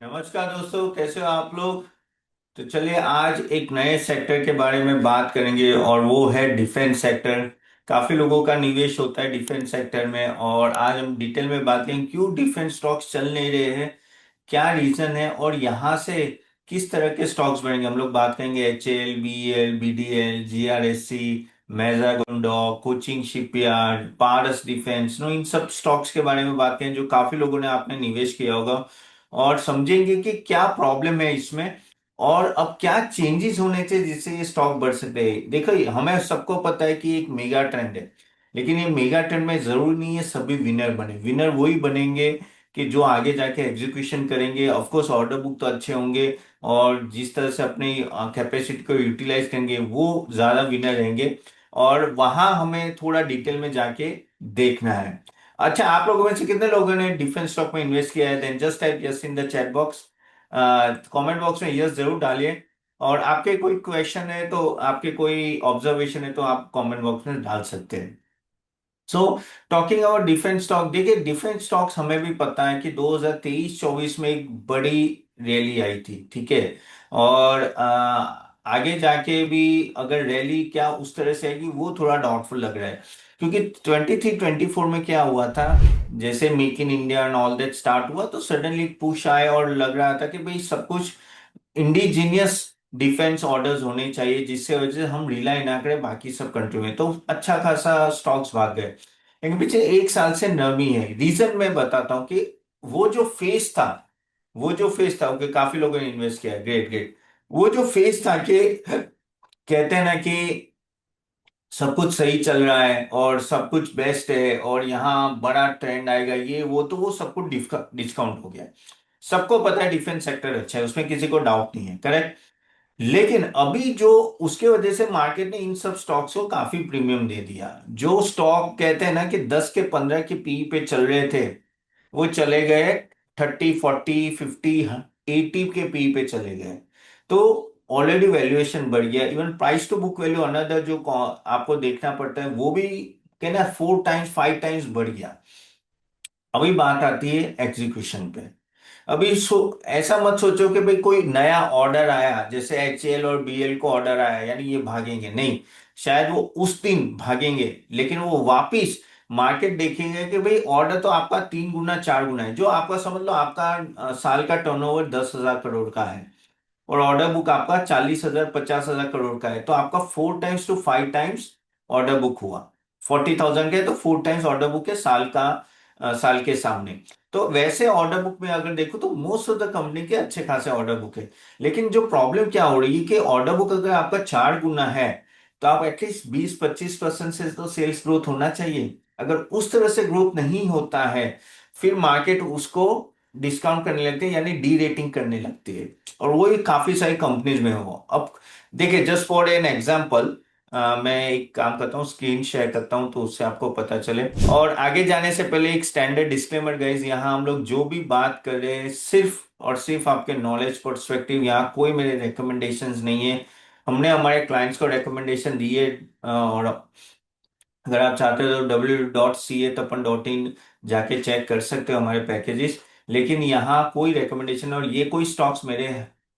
नमस्कार दोस्तों, कैसे हो आप लोग। तो चलिए आज एक नए सेक्टर के बारे में बात करेंगे और वो है डिफेंस सेक्टर। काफी लोगों का निवेश होता है डिफेंस सेक्टर में और आज हम डिटेल में बात करेंगे क्यों डिफेंस स्टॉक्स चल नहीं रहे हैं, क्या रीजन है और यहाँ से किस तरह के स्टॉक्स बढ़ेंगे। हम लोग बात करेंगे HAL, BEL, BDL, GRSC, Mazagon Dock, Cochin shipyard, Paras defence, नो इन सब स्टॉक्स के बारे में बात करें जो काफी लोगों ने आपने निवेश किया होगा और समझेंगे कि क्या प्रॉब्लम है इसमें और अब क्या चेंजेस होने चाहिए जिससे ये स्टॉक बढ़ सकते हैं। देखो हमें सबको पता है कि एक मेगा ट्रेंड है, लेकिन ये मेगा ट्रेंड में जरूरी नहीं है सभी विनर बने। विनर वही बनेंगे कि जो आगे जाके एग्जीक्यूशन करेंगे। ऑफ कोर्स ऑर्डर बुक तो अच्छे होंगे और जिस तरह से अपनी कैपेसिटी को यूटिलाइज करेंगे वो ज्यादा विनर रहेंगे और वहां हमें थोड़ा डिटेल में जाके देखना है। अच्छा, आप लोगों में से कितने लोगों ने डिफेंस स्टॉक में इन्वेस्ट किया है? Then just type yes in the chat box. Comment box में यस जरूर डालिए और आपके कोई क्वेश्चन है तो आपके कोई ऑब्जर्वेशन है तो आप कमेंट बॉक्स में डाल सकते हैं। So talking about defence stock, देखिए डिफेंस स्टॉक्स हमें भी पता है कि 2023-24 में एक बड़ी रैली आई थी, ठीक है। और आगे जाके भी अगर रैली क्या उस तरह से आएगी वो थोड़ा डाउटफुल लग रहा है, क्योंकि 23-24 में क्या हुआ था, जैसे make in India and all that start हुआ तो सडनली पुश आए और लग रहा था कि भाई सब कुछ इंडिजीनियस डिफेंस ऑर्डर्स होने चाहिए जिससे वजह से हम रिलाई ना करें बाकी सब कंट्री में, तो अच्छा खासा स्टॉक्स भाग गए। लेकिन पिछले एक साल से नरमी है। रीजन मैं बताता हूँ कि वो जो फेस था, ओके काफी लोगों ने इन्वेस्ट किया, ग्रेट ग्रेट। वो जो फेस था कि कहते हैं ना कि सब कुछ सही चल रहा है और सब कुछ बेस्ट है और यहाँ बड़ा ट्रेंड आएगा ये वो सब कुछ डिस्काउंट हो गया है। सबको पता है डिफेंस सेक्टर अच्छा है, उसमें किसी को डाउट नहीं है, करेक्ट। लेकिन अभी जो उसके वजह से मार्केट ने इन सब स्टॉक्स को काफी प्रीमियम दे दिया। जो स्टॉक कहते हैं ना कि 10 के 15 के पी पे चल रहे थे वो चले गए 30, 40, 50, 80 के पी पे चले गए। तो ऑलरेडी वैल्यूएशन बढ़ गया। Even price to book value another जो आपको देखना पड़ता है वो भी कहना 4 टाइम्स 5 टाइम्स बढ़ गया। अभी बात आती है एग्जीक्यूशन पे। अभी ऐसा मत सोचो कि भाई कोई नया ऑर्डर आया जैसे HAL और BL को ऑर्डर आया यानी ये भागेंगे, नहीं। शायद वो उस दिन भागेंगे लेकिन वो वापिस मार्केट देखेंगे कि भाई ऑर्डर तो आपका 3 गुना 4 गुना है। जो आपका समझ लो आपका साल का टर्नओवर 10,000 करोड़ का है और ऑर्डर बुक आपका 40,000 50,000 करोड़ का है, तो आपका 4 times to 5 times order book हुआ। 40,000 के तो 4 टाइम्स ऑर्डर बुक है साल का, साल के सामने। तो वैसे ऑर्डर बुक में अगर देखो तो मोस्ट ऑफ द कंपनी के अच्छे खासे ऑर्डर बुक है। लेकिन जो प्रॉब्लम क्या हो रही है कि ऑर्डर बुक अगर आपका 4 गुना है तो आप एटलीस्ट 20-25% से तो सेल्स ग्रोथ होना चाहिए। अगर उस तरह से ग्रोथ नहीं होता है फिर मार्केट उसको डिस्काउंट करने लगती है यानी डी रेटिंग करने लगती है और वो ही काफी सारी कंपनीज में हो। अब देखिए जस्ट फॉर एन एग्जांपल, मैं एक काम करता हूँ स्क्रीन शेयर करता हूँ तो उससे आपको पता चले। और आगे जाने से पहले एक स्टैंडर्ड डिस्क्लेमर गाइस, यहाँ हम लोग जो भी बात कर रहे हैं सिर्फ और सिर्फ आपके नॉलेज पर्सपेक्टिव, यहाँ कोई मेरे रिकमेंडेशंस नहीं है। हमने हमारे क्लाइंट्स को रिकमेंडेशन दी है और अगर आप चाहते हो तो www.ca-tapan.in जाके चेक कर सकते हो हमारे पैकेजेस। लेकिन यहाँ कोई रिकमेंडेशन और ये कोई स्टॉक्स मेरे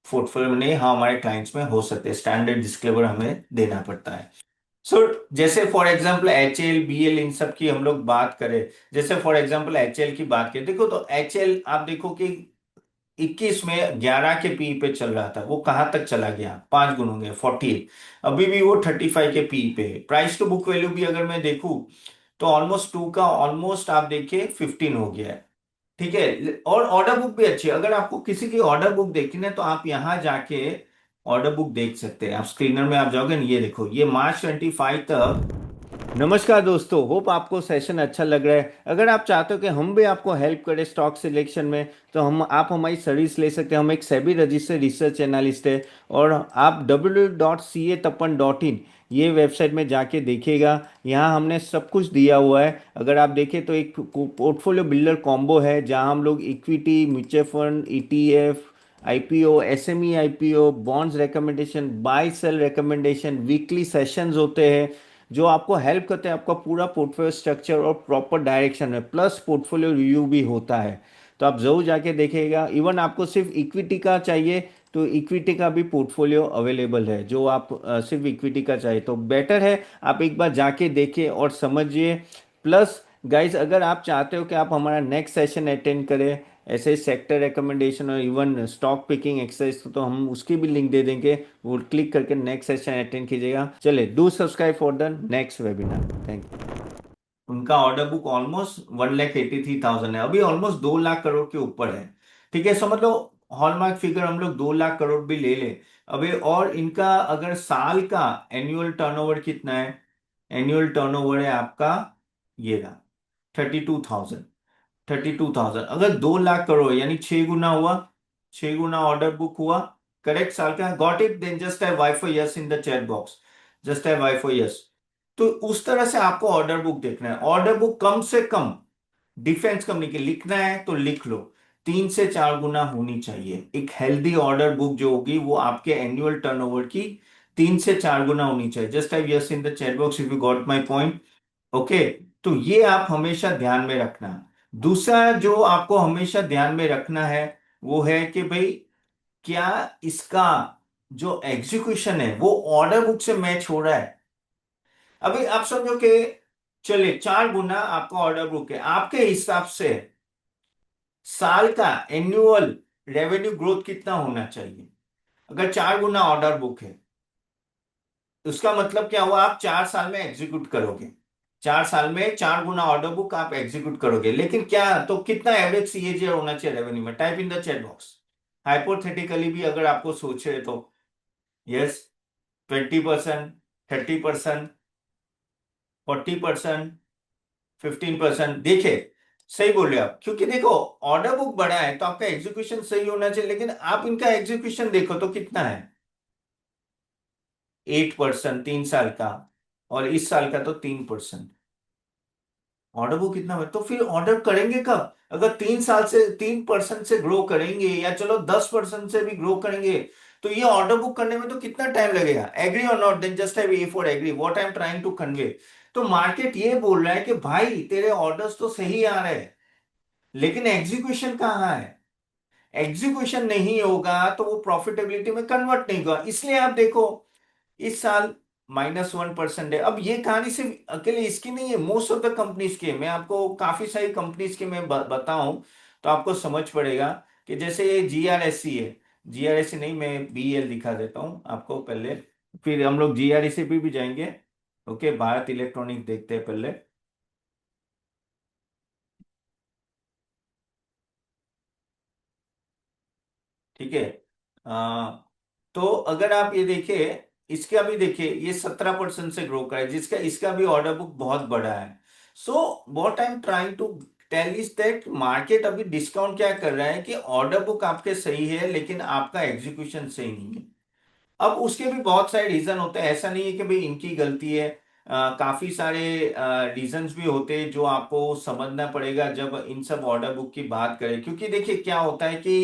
पोर्टफोलियो में नहीं, हाँ हमारे क्लाइंट्स में हो सकते हैं, स्टैंडर्ड डिस्क्लेमर हमें देना पड़ता है। सो जैसे फॉर एग्जांपल HAL, BL इन सब की हम लोग बात करें, जैसे फॉर एग्जांपल HAL की बात करें, देखो तो HAL आप देखो कि 21 में 11 के पी पे चल रहा था, वो कहां तक चला गया, 5 गुना हो गया 48। अभी भी वो 35 के पी पे है। प्राइस टू बुक वैल्यू भी अगर मैं देखूं तो ऑलमोस्ट 2 का ऑलमोस्ट आप देखिए 15 हो गया है, ठीक है। और ऑर्डर बुक भी अच्छी है। अगर आपको किसी की ऑर्डर बुक देखनी है तो आप यहां जाके ऑर्डर बुक देख सकते हैं। आप स्क्रीनर में आप जाओगे ना, ये देखो ये March 25 तक। नमस्कार दोस्तों, होप आपको सेशन अच्छा लग रहा है। अगर आप चाहते हो कि हम भी आपको हेल्प करें स्टॉक सिलेक्शन में तो हम आप हमारी सर्विस ले सकते हैं। हम एक सेबी रजिस्टर्ड रिसर्च एनालिस्ट है और आप www.ca-tapan.in ये वेबसाइट में जाके देखिएगा। यहाँ हमने सब कुछ दिया हुआ है। अगर आप देखें तो एक पोर्टफोलियो बिल्डर कॉम्बो है जहाँ हम लोग equity, mutual fund, ETF, IPO, SME IPO, bonds recommendation, buy sell recommendation, weekly sessions होते हैं जो आपको हेल्प करते हैं आपका पूरा पोर्टफोलियो स्ट्रक्चर और प्रॉपर डायरेक्शन में, प्लस पोर्टफोलियो रिव्यू भी होता है। तो आप जरूर जाके देखिएगा। इवन आपको सिर्फ इक्विटी का चाहिए तो इक्विटी का भी पोर्टफोलियो अवेलेबल है, जो आप सिर्फ इक्विटी का चाहिए तो बेटर है आप एक बार जाके देखिए और समझिए। प्लस गाइस, अगर आप चाहते हो कि आप हमारा नेक्स्ट सेशन अटेंड करें ऐसे सेक्टर रिकमेंडेशन और इवन स्टॉक पिकिंग एक्सरसाइज, तो हम उसकी भी लिंक दे देंगे, वो क्लिक करके नेक्स्ट सेशन अटेंड कीजिएगा। चलिए, do subscribe for the next webinar. Thank you. उनका ऑर्डर बुक ऑलमोस्ट 1,83,000 है, अभी ऑलमोस्ट 2 लाख करोड़ के ऊपर है। ठीक है, समझ लो हॉलमार्क फिगर हम लोग 2 लाख करोड़ भी ले ले अभी। और इनका अगर साल का एनुअल टर्नओवर कितना है, एनुअल टर्नओवर है आपका ये रहा 32,000। 32,000 अगर 2 लाख करोड़ यानी 6 गुना हुआ, 6 गुना ऑर्डर बुक हुआ। करेक्ट, साल का। Got it? Then just type Y for yes in the chat box, just type Y for yes. तो उस तरह से आपको ऑर्डर बुक देखना है। ऑर्डर बुक कम से कम डिफेंस कंपनी के लिखना है तो लिख लो 3 से 4 गुना होनी चाहिए। एक हेल्दी ऑर्डर बुक जो होगी वो आपके एनुअल टर्नओवर की 3 से 4 गुना होनी चाहिए। Just type yes in the chat box if you got my point. Okay, तो ये आप हमेशा ध्यान में रखना। दूसरा जो आपको हमेशा ध्यान में रखना है वो है कि भाई क्या इसका जो एग्जीक्यूशन है वो ऑर्डर बुक से मैच हो रहा है। अभी आप समझो कि चलिए 4 गुना आपका ऑर्डर बुक है, आपके हिसाब से साल का एनुअल रेवेन्यू ग्रोथ कितना होना चाहिए? अगर 4 गुना ऑर्डर बुक है, उसका मतलब क्या हुआ? आप 4 साल में एग्जीक्यूट करोगे। 4 साल में 4 गुना ऑर्डर बुक आप एग्जीक्यूट करोगे, लेकिन क्या तो कितना एवरेज सीएजीआर होना चाहिए रेवेन्यू में? Type in the chat box. Hypothetically भी अगर आपको सोचे तो यस, 20%, 30%, 40%, 15%। देखिए, सही बोल रहे हो आप, क्योंकि देखो ऑर्डर बुक बड़ा है तो आपका एग्जीक्यूशन सही होना चाहिए, लेकिन आप इनका एग्जीक्यूशन देखो तो कितना है? 8% 3 साल का, और इस साल का तो 3%। ऑर्डर बुक कितना है तो फिर ऑर्डर करेंगे कब? अगर 3 साल से 3% से ग्रो करेंगे या चलो 10% से भी ग्रो करेंगे, तो ये ऑर्डर बुक करने में तो कितना टाइम लगेगा? एग्री और not? Then just have A for agree what I am trying to convey. तो मार्केट ये बोल रहा है कि भाई तेरे ऑर्डर्स तो सही आ रहे हैं, लेकिन एग्जीक्यूशन कहाँ है? एग्जीक्यूशन नहीं होगा तो वो प्रॉफिटेबिलिटी में कन्वर्ट नहीं होगा। इसलिए आप देखो इस साल -1% है। अब ये कहानी सिर्फ अकेले इसकी नहीं है, मोस्ट ऑफ द कंपनीज की है। मैं आपको काफी सारी कंपनीज के मैं बताऊं तो आपको समझ पड़ेगा कि जैसे ये जीआरएससी है। जीआरएससी नहीं, मैं बीएल दिखा देता हूं आपको पहले, फिर हम लोग जीआरएससी भी जाएंगे। ओके, भारत इलेक्ट्रॉनिक देखते हैं पहले। ठीक है। आ, तो अगर आप ये देखिए, इसका भी देखिए ये 17% से ग्रो कर है, जिसका इसका भी ऑर्डर बुक बहुत बड़ा है। So what I am trying to tell is that market अभी डिस्काउंट क्या कर रहा है कि ऑर्डर बुक आपके सही है लेकिन आपका एग्जीक्यूशन सही नहीं है। अब उसके भी बहुत सारे रीजन होते हैं, ऐसा नहीं है कि भाई इनकी गलती है। काफी सारे रीजंस भी होते हैं जो आपको समझना पड़ेगा जब इन सब ऑर्डर बुक की बात करें। क्योंकि देखिए क्या होता है कि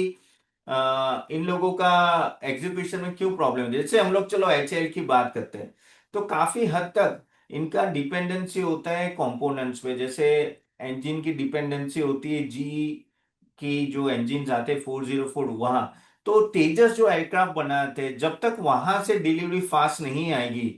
इन लोगों का एग्जीक्यूशन में क्यों प्रॉब्लम है। जैसे हम लोग चलो एचएएल की बात करते हैं, तो काफी हद तक इनका डिपेंडेंसी होता है कंपोनेंट्स पे। जैसे इंजन की डिपेंडेंसी होती है जी की, जो इंजन आते हैं 404 वहां। तो तेजस जो एयरक्राफ्ट बनाते हैं, जब तक वहां से डिलीवरी फास्ट नहीं आएगी,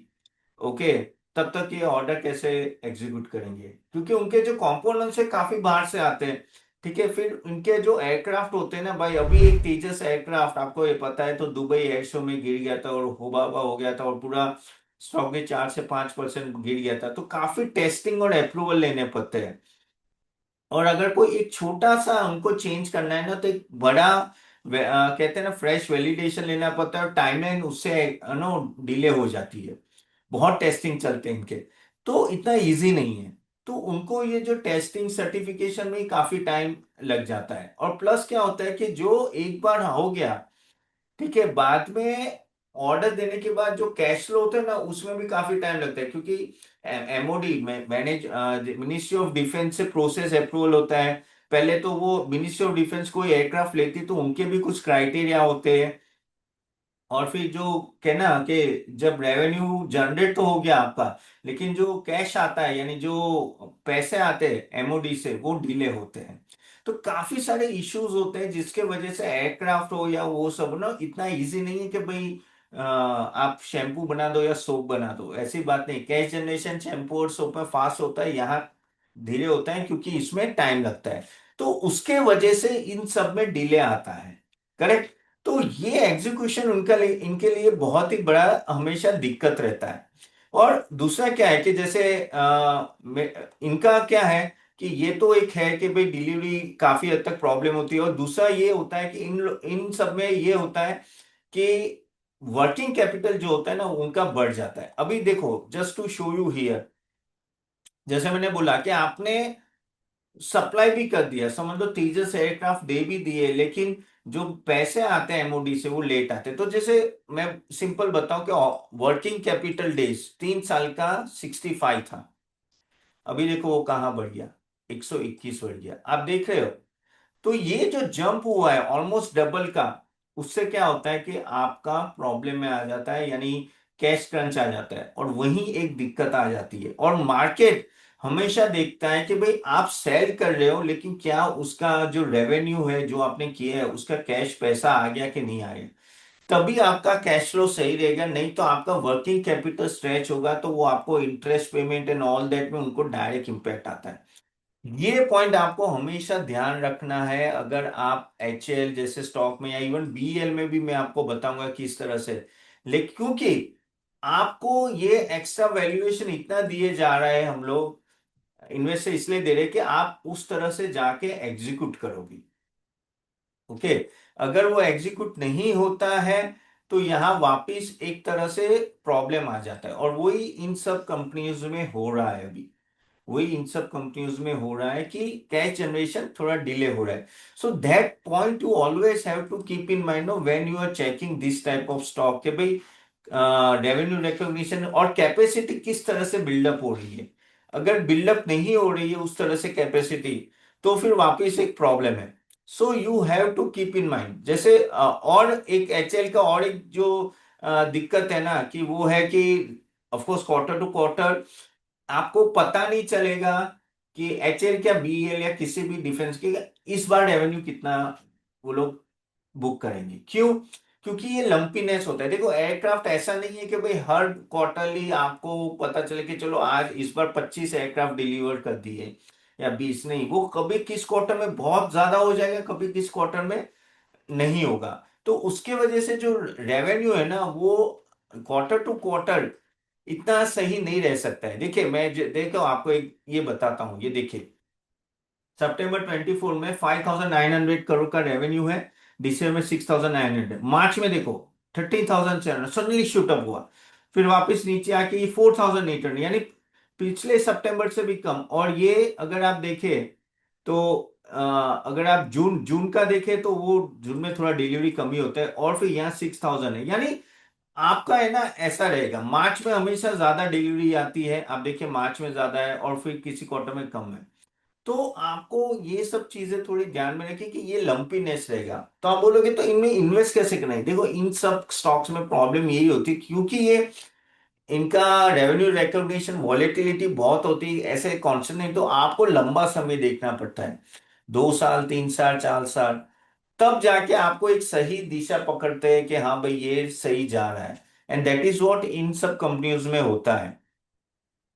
ओके, तब तक ये ऑर्डर कैसे एग्जीक्यूट करेंगे? क्योंकि उनके जो कंपोनेंट्स है काफी बाहर से आते हैं। ठीक है, फिर उनके जो एयरक्राफ्ट होते हैं ना भाई, अभी एक तेजस एयरक्राफ्ट आपको ये पता है तो दुबई एयर शो में गिर गया था और होबाबा हो गया था और पूरा स्टॉक भी 4 से 5% गिर गया था। तो काफी टेस्टिंग और अप्रूवल लेने पड़ते हैं। और अगर कोई एक छोटा सा उनको चेंज करना है ना तो एक बड़ा कहते हैं ना फ्रेश वैलिडेशन लेना पड़ता है, और टाइमलाइन उससे नो डिले हो जाती है। बहुत टेस्टिंग चलते हैं इनके, तो इतना इजी नहीं है। तो उनको ये जो टेस्टिंग सर्टिफिकेशन में ही काफी टाइम लग जाता है। और प्लस क्या होता है कि जो एक बार हो गया, ठीक है, बाद में ऑर्डर देने के बाद जो कैश फ्लो होता है ना उसमें भी काफी टाइम लगता है। क्योंकि एमओडी में मैनेज मिनिस्ट्री ऑफ डिफेंस से प्रोसेस अप्रूवल होता है। पहले तो वो मिनिस्ट्री ऑफ डिफेंस कोई एयरक्राफ्ट लेती तो उनके भी कुछ क्राइटेरिया होते हैं। और फिर जो कहना कि जब रेवेन्यू जनरेट तो हो गया आपका, लेकिन जो कैश आता है यानी जो पैसे आते हैं एमओडी से वो डिले होते हैं। तो काफी सारे इश्यूज होते हैं जिसके वजह से एयरक्राफ्ट हो या वो सब ना, इतना इजी नहीं है कि भाई आप शैम्पू बना दो या सोप बना दो, ऐसी बात नहीं। कैश जनरेशन शैम्पू और सोप में फास्ट होता है, यहाँ धीरे होता है क्योंकि इसमें टाइम लगता है। तो उसके वजह से इन सब में डिले आता है। करेक्ट। तो ये एग्जीक्यूशन उनका इनके लिए बहुत ही बड़ा हमेशा दिक्कत रहता है। और दूसरा क्या है कि जैसे इनका क्या है कि ये तो एक है कि भाई डिलीवरी काफी हद तक प्रॉब्लम होती है, और दूसरा ये होता है कि इन सब में ये होता है कि वर्किंग कैपिटल जो होता है ना उनका बढ़ जाता है। अभी देखो, just to show you here, जैसे मैंने बोला कि आपने सप्लाई भी कर दिया, समझ लो तेजस एयरक्राफ्ट दे भी दिए, लेकिन जो पैसे आते हैं एमओडी से वो लेट आते हैं। तो जैसे मैं सिंपल बताऊं कि वर्किंग कैपिटल डेज 3 साल का 65 था, अभी देखो वो कहाँ बढ़ गया, 121 बढ़ गया, आप देख रहे हो। तो ये जो जंप हुआ है ऑलमोस्ट डबल का, उससे क्या होता है कि आपका प्रॉब्लम में आ जाता है, यानी कैश क्रंच आ जाता है, और वहीं एक दिक्कत आ जाती है। और मार्केट हमेशा देखता है कि भाई आप सेल कर रहे हो, लेकिन क्या उसका जो रेवेन्यू है जो आपने किया है उसका कैश पैसा आ गया कि नहीं आया, तभी आपका कैश फ्लो सही रहेगा। नहीं तो आपका वर्किंग कैपिटल स्ट्रेच होगा, तो वो आपको interest payment and all that में उनको डायरेक्ट इंपैक्ट आता है। ये पॉइंट आपको हमेशा ध्यान रखना है अगर आप एचएल जैसे स्टॉक में, या इवन बीएल में भी मैं आपको बताऊंगा किस तरह से। लेकिन क्योंकि आपको ये एक्स्ट्रा वैल्यूएशन इतना दिए जा रहा है, हम लोग इन्वेस्टर इसलिए दे रहे हैं कि आप उस तरह से जाके एग्जीक्यूट करोगे। ओके। अगर वो एग्जीक्यूट नहीं होता है तो यहां वापिस एक तरह से प्रॉब्लम आ जाता है, और वही इन सब कंपनीज में हो रहा है अभी। वही इन सब कंपनीज में हो रहा है कि कैश जनरेशन थोड़ा डिले हो रहा है। So that point you always have to keep in mind no when you are checking this type of stock, के भाई रेवेन्यू रिकॉग्निशन और कैपेसिटी किस तरह से बिल्डअप हो रही है। अगर बिल्डअप नहीं हो रही है उस तरह से कैपेसिटी, तो फिर वापस एक प्रॉब्लम है। So you have to keep in mind. जैसे और एक एचएल का और एक जो दिक्कत है ना, कि वो है कि ऑफकोर्स क्वार्टर टू क्वार्टर आपको पता नहीं चलेगा कि एचएल क्या बीएल या किसी भी डिफेंस के इस बार रेवेन्यू कितना वो लोग बुक करेंगे। क्यों? क्योंकि ये लंपीनेस होता है। देखो एयरक्राफ्ट ऐसा नहीं है कि भाई हर क्वार्टरली आपको पता चले कि चलो आज इस बार 25 एयरक्राफ्ट डिलीवर कर दिए या 20, नहीं, वो कभी किस क्वार्टर में बहुत ज्यादा हो जाएगा, कभी किस क्वार्टर में नहीं होगा। तो उसके वजह से जो रेवेन्यू है ना वो क्वार्टर टू क्वार्टर इतना सही नहीं रह सकता है। देखिए मैं देखो आपको एक ये बताता हूं, ये देखिए सितंबर 24 में 5,900 करोड़ का रेवेन्यू है, दिसंबर में 6,900, मार्च में देखो 30,700 सडनली शूट अप हुआ, फिर वापस नीचे आके ये 4,800, यानी पिछले सितंबर से भी कम। और ये अगर आप देखें तो अगर आप जून जून का देखें तो वो जून में थोड़ा डिलीवरी कमी होता है, और फिर यहाँ 6,000 है, यानी आपका है ना ऐसा रहेगा। मार्च में हमेशा ज्यादा डिलीवरी आती है, आप देखिए मार्च में ज्यादा है और फिर किसी क्वार्टर में कम है। तो आपको ये सब चीजें थोड़ी ध्यान में रखिए कि ये लंपीनेस रहेगा। तो आप बोलोगे तो इनमें इन्वेस्ट कैसे करना है, देखो इन सब स्टॉक्स में प्रॉब्लम यही होती है क्योंकि ये इनका रेवेन्यू रिकॉग्निशन वॉलेटिलिटी बहुत होती है, ऐसे कॉन्स्टेंट नहीं, तो आपको लंबा समय देखना पड़ता है, 2 साल 3 साल 4 साल, तब जाके आपको एक सही दिशा पकड़ते हैं कि हाँ भाई ये सही जा रहा है। And that is what in सब कंपनियों में होता है।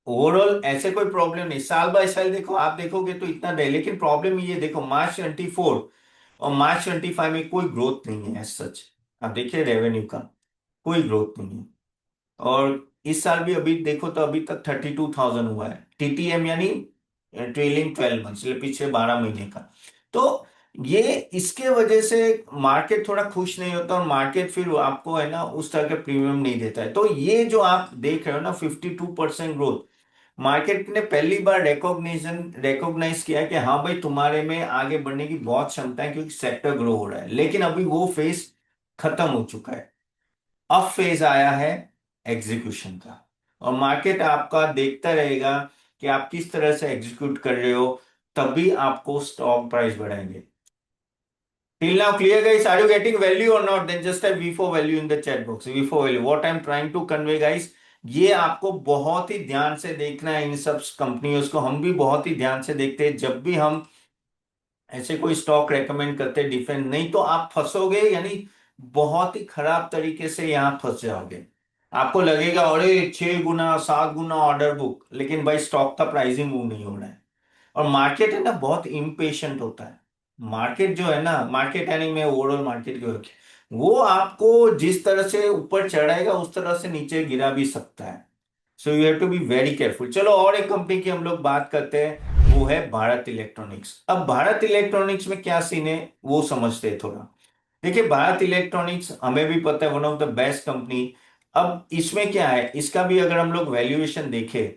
ओवरऑल ऐसे कोई प्रॉब्लम नहीं, साल बाय साल देखो आप देखोगे तो इतना नहीं, लेकिन प्रॉब्लम ये देखो मार्च 24 और मार्च 25 में कोई ग्रोथ नहीं है एज सच। आप देखिए रेवेन्यू का कोई ग्रोथ नहीं है। और इस साल भी अभी देखो तो अभी तक 32,000 हुआ है टीटीएम, यानी ट्रेलिंग 12 मंथ्स, पिछले 12 महीने का। तो ये इसके वजह से मार्केट थोड़ा खुश नहीं होता, और मार्केट फिर आपको है ना उस तरह का प्रीमियम नहीं देता है। तो ये जो आप देख रहे हो ना 52% ग्रोथ, मार्केट ने पहली बार रिकॉग्नाइज किया कि हाँ भाई तुम्हारे में आगे बढ़ने की बहुत क्षमता है क्योंकि सेक्टर ग्रो हो रहा है। लेकिन अभी वो फेज खत्म हो चुका है, अब फेज आया है एग्जीक्यूशन का, और मार्केट आपका देखता रहेगा कि आप किस तरह से एग्जीक्यूट कर रहे हो, तभी आपको स्टॉक प्राइस बढ़ाएंगे। Till now, clear guys, are you getting value or not? Then just type V4 value in the chat box. V4 value. What I'm trying to convey guys, ये आपको बहुत ही ध्यान से देखना है। इन सब कंपनियों को हम भी बहुत ही ध्यान से देखते हैं जब भी हम ऐसे कोई स्टॉक रेकमेंड करते डिफेंस, नहीं तो आप फंसोगे, यानी बहुत ही खराब तरीके से यहाँ फंस जाओगे। आपको लगेगा अरे 6 गुना 7 गुना ऑर्डर बुक, लेकिन भाई स्टॉक का प्राइसिंग मूव नहीं हो रहा है। और मार्केट है ना बहुत इम्पेशेंट होता है। मार्केट जो है ना, मार्केट यानी मैं ओवरऑल मार्केट की बात की, वो आपको जिस तरह से ऊपर चढ़ाएगा उस तरह से नीचे गिरा भी सकता है। So you have to be very careful. चलो और एक कंपनी की हम लोग बात करते हैं, वो है भारत इलेक्ट्रॉनिक्स। अब भारत इलेक्ट्रॉनिक्स में क्या सीन है वो समझते हैं थोड़ा। देखिए भारत इलेक्ट्रॉनिक्स हमें भी पता है one of the best company. अब इसमें क्या है, इसका भी अगर हम लोग वैल्यूएशन देखें,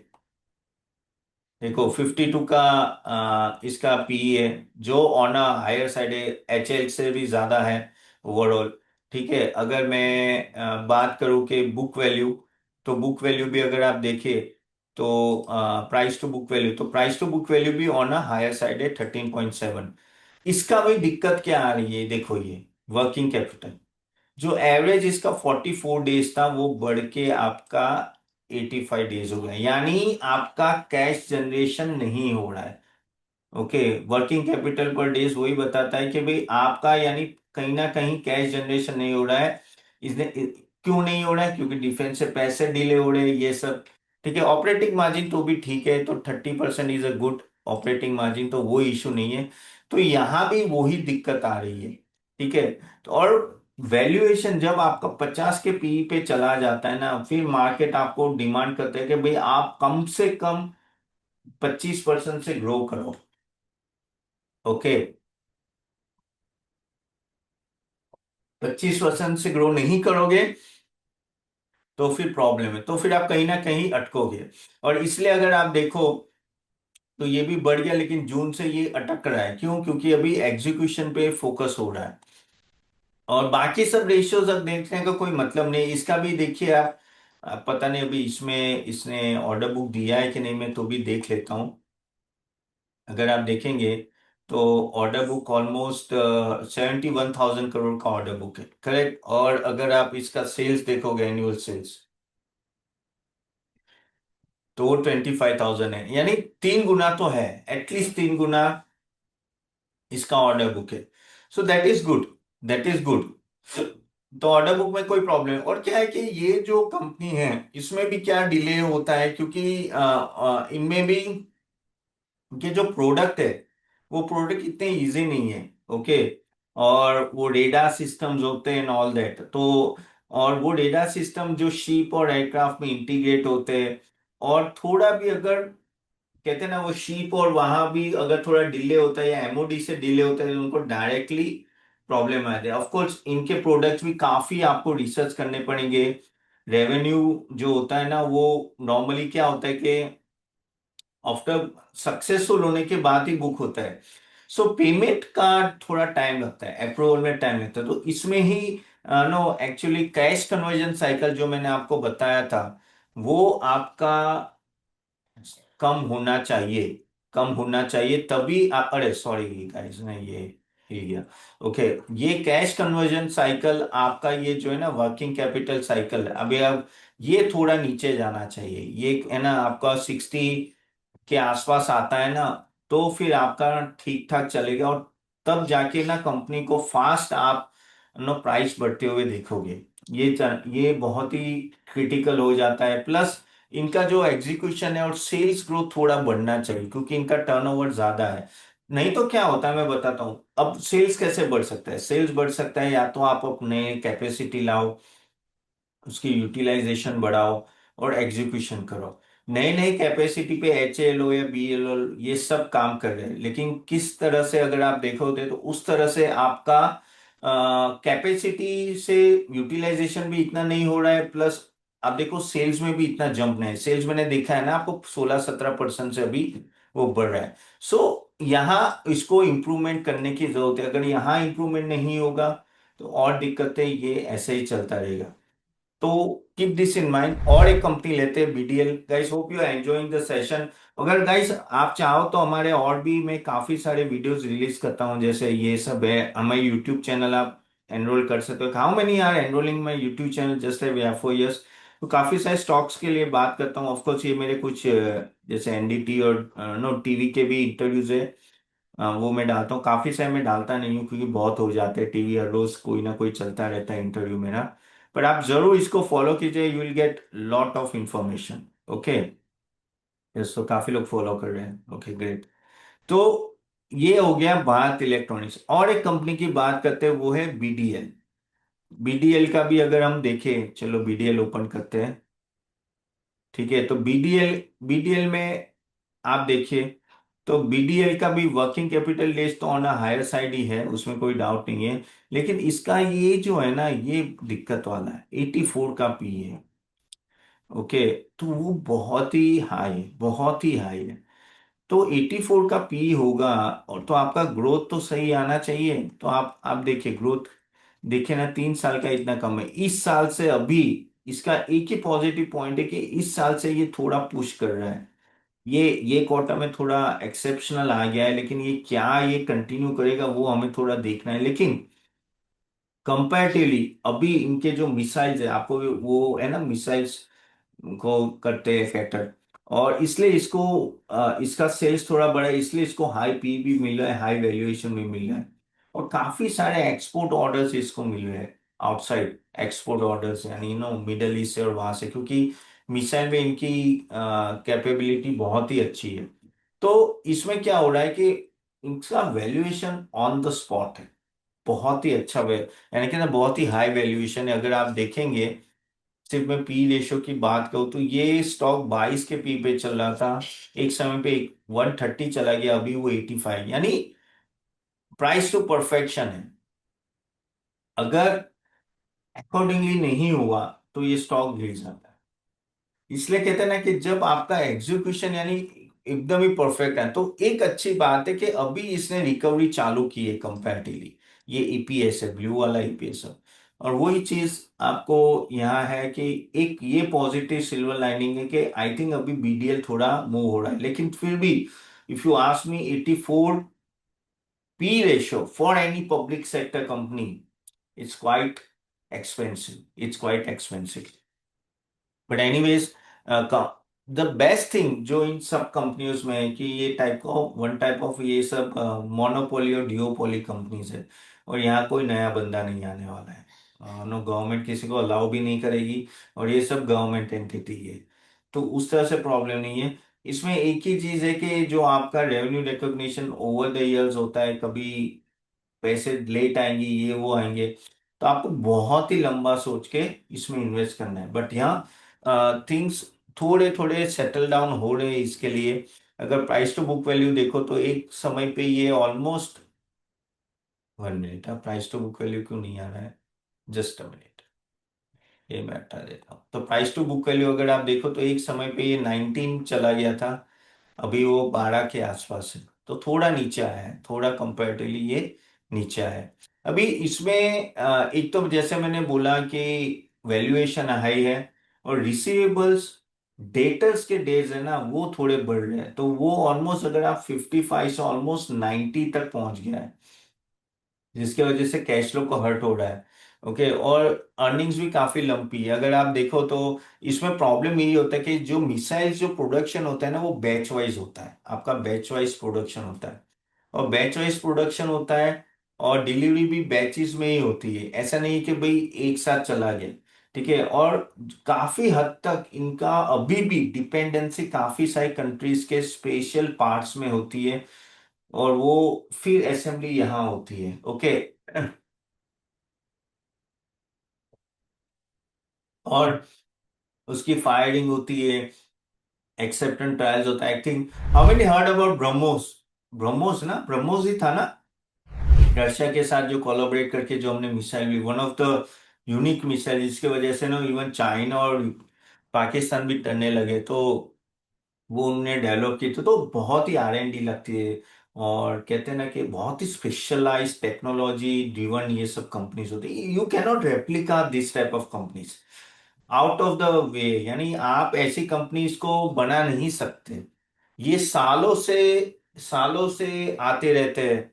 देखो 52 का इसका पीई है, जो ऑन अ हायर साइड है, एचएल से भी ज्यादा है ओवरऑल। ठीक है, अगर मैं बात करूं कि बुक वैल्यू, तो बुक वैल्यू भी अगर आप देखिए तो प्राइस टू बुक वैल्यू, तो प्राइस टू बुक वैल्यू भी ऑन अ हायर साइड है 13.7। इसका भी दिक्कत क्या आ रही है, देखो ये वर्किंग कैपिटल, जो एवरेज इसका 44 डेज था वो बढ़ के आपका 85 डेज हो गया, यानी आपका कैश जनरेशन नहीं हो रहा है। ओके, वर्किंग कैपिटल पर डेज वही बताता है कि भाई आपका यानी कहीं ना कहीं कैश जनरेशन नहीं हो रहा है। इसने क्यों नहीं हो रहा है, क्योंकि डिफेंस से पैसे डिले हो रहे हैं ये सब। ठीक है, ऑपरेटिंग मार्जिन तो भी ठीक है, तो 30% is a good operating margin, तो वो इशू नहीं है। तो यहां भी वही दिक्कत आ रही है। ठीक है, तो और वैल्यूएशन जब आपका 50 के पी पे चला जाता है ना, फिर मार्केट आपको डिमांड करता है कि भाई आप कम से कम 25% से ग्रो करो। ओके, 25% से ग्रो नहीं करोगे तो फिर प्रॉब्लम है, तो फिर आप कहीं ना कहीं अटकोगे। और इसलिए अगर आप देखो तो ये भी बढ़ गया, लेकिन जून से ये अटक रहा है, क्यों? क्योंकि अभी एग्जीक्यूशन पे फोकस हो रहा है। और बाकी सब रेशियोज अब देखने का कोई मतलब नहीं, इसका भी देखिए आप पता नहीं अभी इसमें इसने ऑर्डर बुक दिया है कि नहीं, मैं तो भी देख लेता हूँ। अगर आप देखेंगे तो ऑर्डर बुक ऑलमोस्ट 71,000 करोड़ का ऑर्डर बुक है, करेक्ट। और अगर आप इसका सेल्स देखोगे, एनुअल सेल्स, तो वो 25,000 है, यानी 3 गुना तो है, एटलीस्ट 3 गुना इसका ऑर्डर बुक है। So that is good, that is good. तो ऑर्डर बुक में कोई प्रॉब्लम, और क्या है कि ये जो कंपनी है इसमें भी क्या डिले होता है, क्योंकि इनमें भी ये जो प्रोडक्ट है वो प्रोडक्ट इतने इजी नहीं है। ओके, और वो रेडार सिस्टम्स होते हैं ऑल दैट, तो और वो रेडार सिस्टम जो शिप और एयरक्राफ्ट में इंटीग्रेट होते हैं, और थोड़ा भी अगर कहते हैं ना वो शिप और वहां भी अगर थोड़ा डिले होता है या एमओडी से डिले होता है तो उनको डायरेक्टली प्रॉब्लम आते हैं। ऑफ कोर्स इनके प्रोडक्ट्स भी काफी आपको रिसर्च करने पड़ेंगे। रेवेन्यू जो होता है ना वो नॉर्मली क्या होता है कि आफ्टर सक्सेसफुल होने के बाद ही बुक होता है। सो पेमेंट का थोड़ा टाइम लगता है, अप्रूवल में टाइम लगता है, तो इसमें ही नो एक्चुअली कैश कन्वर्जन साइकिल जो मैंने आपको बताया था वो आपका कम होना चाहिए, कम होना चाहिए, तभी आप, अरे सॉरी गाइस ने ये गया। ओके, ये कैश कन्वर्जन साइकिल आपका ये जो है ना वर्किंग कैपिटल साइकिल, अभी अब ये थोड़ा नीचे जाना चाहिए, ये है ना आपका 60 के आसपास आता है ना, तो फिर आपका ठीक ठाक चलेगा, और तब जाके ना कंपनी को फास्ट आप नो प्राइस बढ़ते हुए देखोगे। ये बहुत ही क्रिटिकल हो जाता है। प्लस इनका जो एग्जीक्यूशन है और सेल्स ग्रोथ थोड़ा बढ़ना चाहिए, क्योंकि इनका टर्नओवर ज्यादा है। नहीं तो क्या होता है मैं बताता हूँ, अब सेल्स कैसे बढ़ सकता है, सेल्स बढ़ सकता है या तो आप अपने कैपेसिटी लाओ, उसकी यूटिलाइजेशन बढ़ाओ और एग्जीक्यूशन करो। नई नई कैपेसिटी पे एच एल ओ या बी एल ओ ये सब काम कर रहे हैं, लेकिन किस तरह से अगर आप देखोगे तो उस तरह से आपका कैपेसिटी से यूटिलाइजेशन भी इतना नहीं हो रहा है। प्लस आप देखो सेल्स में भी इतना जंप नहीं है, सेल्स मैंने देखा है ना आपको 16-17% से अभी वो बढ़ रहा है। सो यहाँ इसको इम्प्रूवमेंट करने की जरूरत है, अगर यहाँ इम्प्रूवमेंट नहीं होगा तो और दिक्कतें, ये ऐसे ही चलता रहेगा। तो कीप दिस इन माइंड। और एक कंपनी लेते हैं BDL. Guys hope you are enjoying the session. अगर गाइस आप चाहो तो हमारे और भी मैं काफी सारे वीडियोस रिलीज करता हूँ, जैसे ये सब है हमारे यूट्यूब चैनल, आप एनरोल कर सकते हो। How many are enrolling my YouTube channel just we have 4 years। तो काफी सारे स्टॉक्स के लिए बात करता हूँ। ऑफकोर्स ये मेरे कुछ जैसे एनडीटी और नो टीवी के भी इंटरव्यूज है, वो मैं डालता हूँ, काफी समय में डालता नहीं हूँ क्योंकि बहुत हो जाते हैं, टीवी हर रोज कोई ना कोई चलता रहता है इंटरव्यू मेरा। पर आप जरूर इसको फॉलो कीजिए, you will get lot of information. Okay, yes, तो काफी लोग फॉलो कर रहे हैं। Okay, great. तो ये हो गया बात इलेक्ट्रॉनिक्स, और एक कंपनी की बात करते हैं, वो है बीडीएल। बीडीएल का भी अगर हम देखें, चलो बीडीएल ओपन करते हैं। ठीक है, तो बीडीएल, बीडीएल में आप देखिए, तो बीडीएल का भी वर्किंग कैपिटल डेज तो ऑन अ हायर साइड ही है, उसमें कोई डाउट नहीं है। लेकिन इसका ये जो है ना, ये दिक्कत वाला है, 84 का पी है। ओके, तो वो बहुत ही हाई है, बहुत ही हाई है। तो 84 का पी होगा, और तो आपका ग्रोथ तो सही आना चाहिए। तो आप देखिए ग्रोथ, देखिए ना, 3 साल का इतना कम है, इस साल से अभी इसका एक ही पॉजिटिव पॉइंट है कि इस साल से ये थोड़ा पुश कर रहा है। ये क्वार्टर में थोड़ा एक्सेप्शनल आ गया है, लेकिन ये क्या ये कंटिन्यू करेगा वो हमें थोड़ा देखना है। लेकिन कंपैरेटिवली अभी इनके जो मिसाइल्स है, आपको वो है ना, मिसाइल्स को करते हैं फैक्टर, और इसलिए इसको इसका सेल्स थोड़ा बड़ा है, इसलिए इसको हाई पी भी मिल रहा है, हाई वैल्यूएशन भी मिल रहा है। और काफी सारे एक्सपोर्ट ऑर्डर्स इसको मिल रहे हैं, आउटसाइड एक्सपोर्ट ऑर्डर्स, यानी मिडल ईस्ट से और वहां से, क्योंकि मिसाइल में इनकी कैपेबिलिटी बहुत ही अच्छी है। तो इसमें क्या हो रहा है कि इनका वैल्यूएशन ऑन द स्पॉट है, बहुत ही अच्छा यानी कि ना बहुत ही हाई वैल्यूएशन है। अगर आप देखेंगे, सिर्फ मैं पी रेशो की बात करूं तो ये स्टॉक 22 के पी पे चल रहा था, एक समय पे 130 चला गया, अभी वो 85, यानी प्राइस टू परफेक्शन है। अगर अकॉर्डिंगली नहीं हुआ तो ये स्टॉक गिर जाता है। इसलिए कहते हैं ना कि जब आपका एग्जीक्यूशन यानी एकदम ही परफेक्ट है, तो एक अच्छी बात है कि अभी इसने रिकवरी चालू की है कंपैरेटिवली। ये ईपीएस है, ब्लू वाला ईपीएस है। और वही चीज आपको यहाँ है कि एक ये पॉजिटिव सिल्वर लाइनिंग है कि आई थिंक अभी बीडीएल थोड़ा मूव हो रहा है, लेकिन फिर भी if you ask me, 84 P ratio for any public sector company it's quite expensive, it's quite expensive. But anyways, the best thing जो इन सब कंपनियों में है कि ये टाइप का वन टाइप ऑफ ये सब मोनोपोली और डिओपोली कंपनीज है, और यहाँ कोई नया बंदा नहीं आने वाला है। नो, गवर्नमेंट किसी को अलाउ भी नहीं करेगी, और ये सब गवर्नमेंट एंटिटी है, तो उस तरह से प्रॉब्लम नहीं है। इसमें एक ही चीज है कि जो आपका revenue recognition over the years होता है, कभी पैसे लेट आएंगे, ये वो आएंगे, तो आपको बहुत ही लंबा सोच के इसमें इन्वेस्ट करना है। बट यहाँ थिंग्स थोड़े थोड़े सेटल डाउन हो रहे हैं इसके लिए। अगर प्राइस टू बुक वैल्यू देखो तो एक समय पे ये almost, 1 minute, price to book value क्यों नहीं आ रहा है, जस्ट अ मिनट, ये मैं हटा देता हूँ। तो प्राइस टू बुक वैल्यू अगर आप देखो तो एक समय पे ये 19 चला गया था, अभी वो 12 के आसपास है, तो थोड़ा नीचे आया है, थोड़ा कंपैरेटिवली ये नीचे आया है। अभी इसमें एक तो जैसे मैंने बोला कि वैल्यूएशन हाई है, और रिसीवेबल्स डेटर्स के डेज है ना वो थोड़े बढ़ रहे हैं, तो वो ऑलमोस्ट अगर आप 55 से ऑलमोस्ट 90 तक पहुंच गया है, जिसके वजह से कैश फ्लो को हर्ट हो रहा है। ओके, और अर्निंग्स भी काफी लंपी है अगर आप देखो तो। इसमें प्रॉब्लम यही होता है कि जो मिसाइल्स जो प्रोडक्शन होता है ना, वो बैच वाइज होता है, आपका बैच वाइज प्रोडक्शन होता है, और बैच वाइज प्रोडक्शन होता है, और डिलीवरी भी बैचेस में ही होती है, ऐसा नहीं कि भाई एक साथ चला गया। ठीक है, और काफी हद तक इनका अभी भी डिपेंडेंसी काफी सारी कंट्रीज के स्पेशल पार्ट्स में होती है, और वो फिर असेंबली यहाँ होती है। ओके, और उसकी फायरिंग होती है, एक्सेप्टेंस ट्रायल्स होता है, I think. How many heard about BrahMos? BrahMos ना, ब्रह्मोस ही था ना, रशिया के साथ जो कोलैबोरेट करके जो हमने मिसाइल भी, one of the unique missile, जिसके वजह से ना इवन चाइना और पाकिस्तान भी डरने लगे, तो वो उनने डेवलप की, तो बहुत ही R&D लगती है। और कहते हैं ना कि बहुत ही स्पेशलाइज टेक्नोलॉजी ड्रिवन ये सब कंपनीज होती है, you can not replica this type of companies out of the way, यानी आप ऐसी कंपनीज को बना नहीं सकते। ये सालों से आते रहते हैं,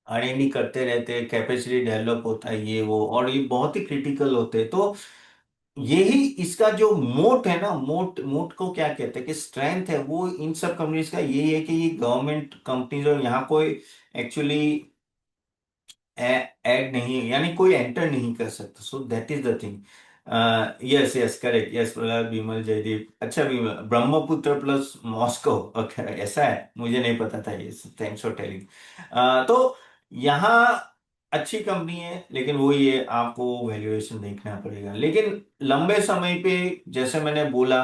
R&D करते रहते हैं, कैपेसिटी डेवलप होता है, ये वो, और ये बहुत ही क्रिटिकल होते हैं। तो यही इसका जो मोट है ना, मोट मोट को क्या कहते हैं कि स्ट्रेंथ है, वो इन सब कंपनीज का यही है कि ये गवर्नमेंट कंपनीज और यहाँ कोई एक्चुअली ऐड नहीं है, यानी कोई एंटर नहीं कर सकता। So that is the thing. Yes yes correct, yes Prahlad, Vimal, Jaydeep, अच्छा Vimal, Brahmaputra plus Moscow, okay ऐसा है, मुझे नहीं पता था ये, थैंक्स फॉर टेलिंग। तो यहाँ अच्छी कंपनी है, लेकिन वही है, आपको वैल्यूएशन देखना पड़ेगा। लेकिन लंबे समय पे, जैसे मैंने बोला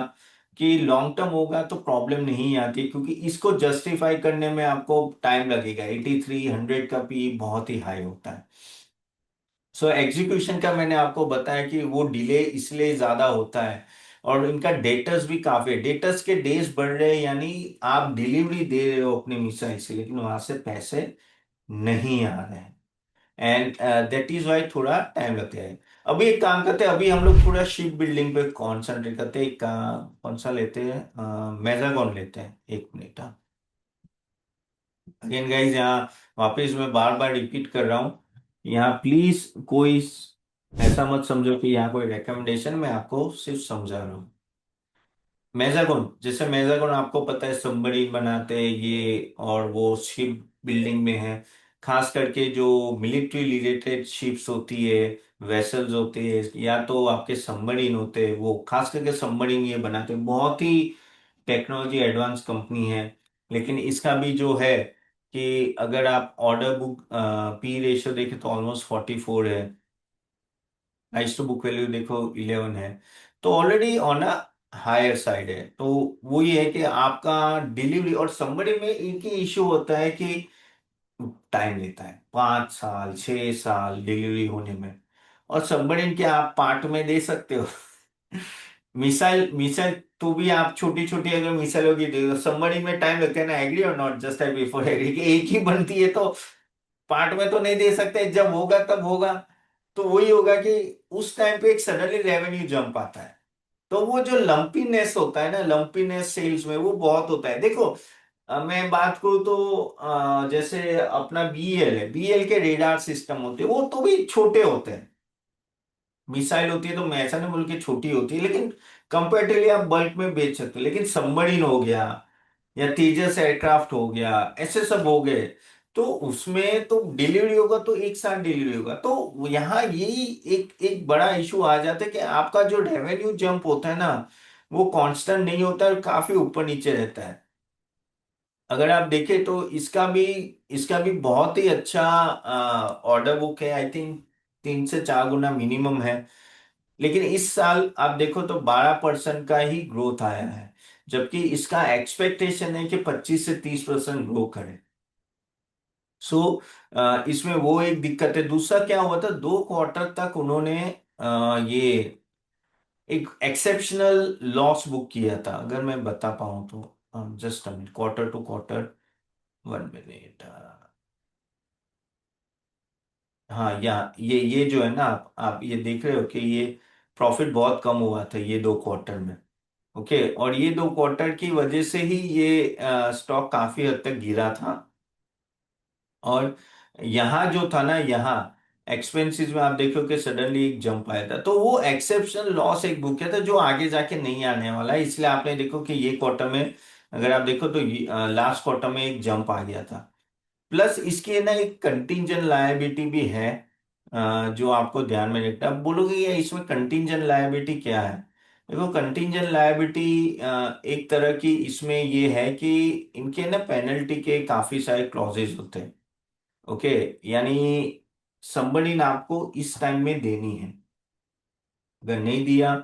कि लॉन्ग टर्म होगा तो प्रॉब्लम नहीं आती, क्योंकि इसको जस्टिफाई करने में आपको टाइम लगेगा। 8300 का पी बहुत ही हाई होता है। सो एग्जीक्यूशन का मैंने आपको बताया कि वो डिले इसलिए ज्यादा होता है, और इनका डेटर्स भी काफी है, डेटर्स के डेज बढ़ रहे हैं, यानी आप डिलीवरी दे रहे हो अपने मिसाइल से, लेकिन वहां से पैसे नहीं आ रहे हैं। एंड दैट इज वाई थोड़ा टाइम लगता है। अभी एक काम करते हैं, अभी हम लोग थोड़ा शिप बिल्डिंग पे कॉन्सेंट्रेट करते हैं। कौन सा लेते हैं, मेजागॉन लेते हैं, एक मिनट। अगेन गाइज, यहाँ वापस मैं बार बार रिपीट कर रहा हूँ, यहाँ प्लीज कोई ऐसा मत समझो कि यहाँ कोई रिकमेंडेशन, मैं आपको सिर्फ समझा रहा हूँ। मेजागोन, जैसे मेजागोन आपको पता है सबमरीन बनाते हैं ये, और वो शिप बिल्डिंग में है। खास करके जो मिलिट्री रिलेटेड शिप्स होती है, वेसल्स होते हैं, या तो आपके सबमरीन होते हैं, वो खास करके सबमरीन ये बनाते हैं। बहुत ही टेक्नोलॉजी एडवांस कंपनी है। लेकिन इसका भी जो है कि अगर आप ऑर्डर बुक पी रेशियो देखें तो ऑलमोस्ट 44 है, प्राइस टू बुक वैल्यू देखो 11 है, तो already on a higher side है। तो वो ये है कि आपका डिलीवरी, और somebody में एक ही इश्यू होता है कि टाइम लेता है, 5 साल 6 साल डिलीवरी होने में। और सबमरीन के आप पार्ट में दे सकते हो। मिसाइल मिसाइल तो भी आप छोटी छोटी अगर मिसाइल होगी तो सबमरीन में टाइम लगता है ना, एग्री और not, just like before agree, कि एक ही बनती है तो पार्ट में तो नहीं दे सकते, जब होगा तब होगा। तो वही होगा कि उस टाइम पे एक सडनली रेवेन्यू जंप आता है। तो वो जो लंपीनेस होता है ना, लंपीनेस सेल्स में वो बहुत होता है। देखो, मैं बात करूँ तो जैसे अपना बीएल है, बीएल के रेडार सिस्टम होते हैं, वो तो भी छोटे होते हैं। मिसाइल होती है तो मैं ऐसा नहीं बोल के छोटी होती है, लेकिन कंपेरेटिवली आप बल्क में बेच सकते हो। लेकिन सबमरीन हो गया, या तेजस एयरक्राफ्ट हो गया, ऐसे सब हो गए, तो उसमें तो डिलीवरी होगा तो एक साथ डिलीवरी होगा। तो यहाँ यही एक एक बड़ा इशू आ जाता है कि आपका जो रेवेन्यू जंप होता है ना, वो कांस्टेंट नहीं होता है, और काफी ऊपर नीचे रहता है। अगर आप देखें तो इसका भी बहुत ही अच्छा ऑर्डर बुक है, आई थिंक 3 से 4 गुना मिनिमम है। लेकिन इस साल आप देखो तो 12% का ही ग्रोथ आया है, जबकि इसका एक्सपेक्टेशन है कि 25 से 30% ग्रो करे। सो इसमें वो एक दिक्कत है। दूसरा क्या हुआ था, 2 क्वार्टर तक उन्होंने ये एक एक्सेप्शनल लॉस बुक किया था, अगर मैं बता पाऊं तो। Just a minute, quarter to quarter, 1 minute. हाँ, यहाँ ये जो है ना, आप ये देख रहे हो कि ये प्रॉफिट बहुत कम हुआ था ये 2 क्वार्टर में। ओके, और ये 2 क्वार्टर की वजह से ही ये स्टॉक काफी हद तक गिरा था। और यहाँ जो था ना, यहाँ एक्सपेंसेस में आप देखो कि सडनली एक जंप आया था, तो वो एक्सेप्शनल लॉस एक बुक किया था जो आगे जाके नहीं आने वाला है। इसलिए आपने देखो कि ये क्वार्टर में, अगर आप देखो तो लास्ट क्वार्टर में एक जंप आ गया था। प्लस इसकी है ना एक कंटिंजेंट लायबिलिटी भी है, जो आपको ध्यान में रखना। अब बोलोगे ये इसमें कंटिंजेंट लायबिलिटी क्या है? देखो, कंटिंजेंट लायबिलिटी एक तरह की इसमें ये है कि इनके ना पेनल्टी के काफी सारे क्लॉजेज होते हैं। ओके, यानी somebody ने आपको इस टाइम में देनी है, अगर नहीं दिया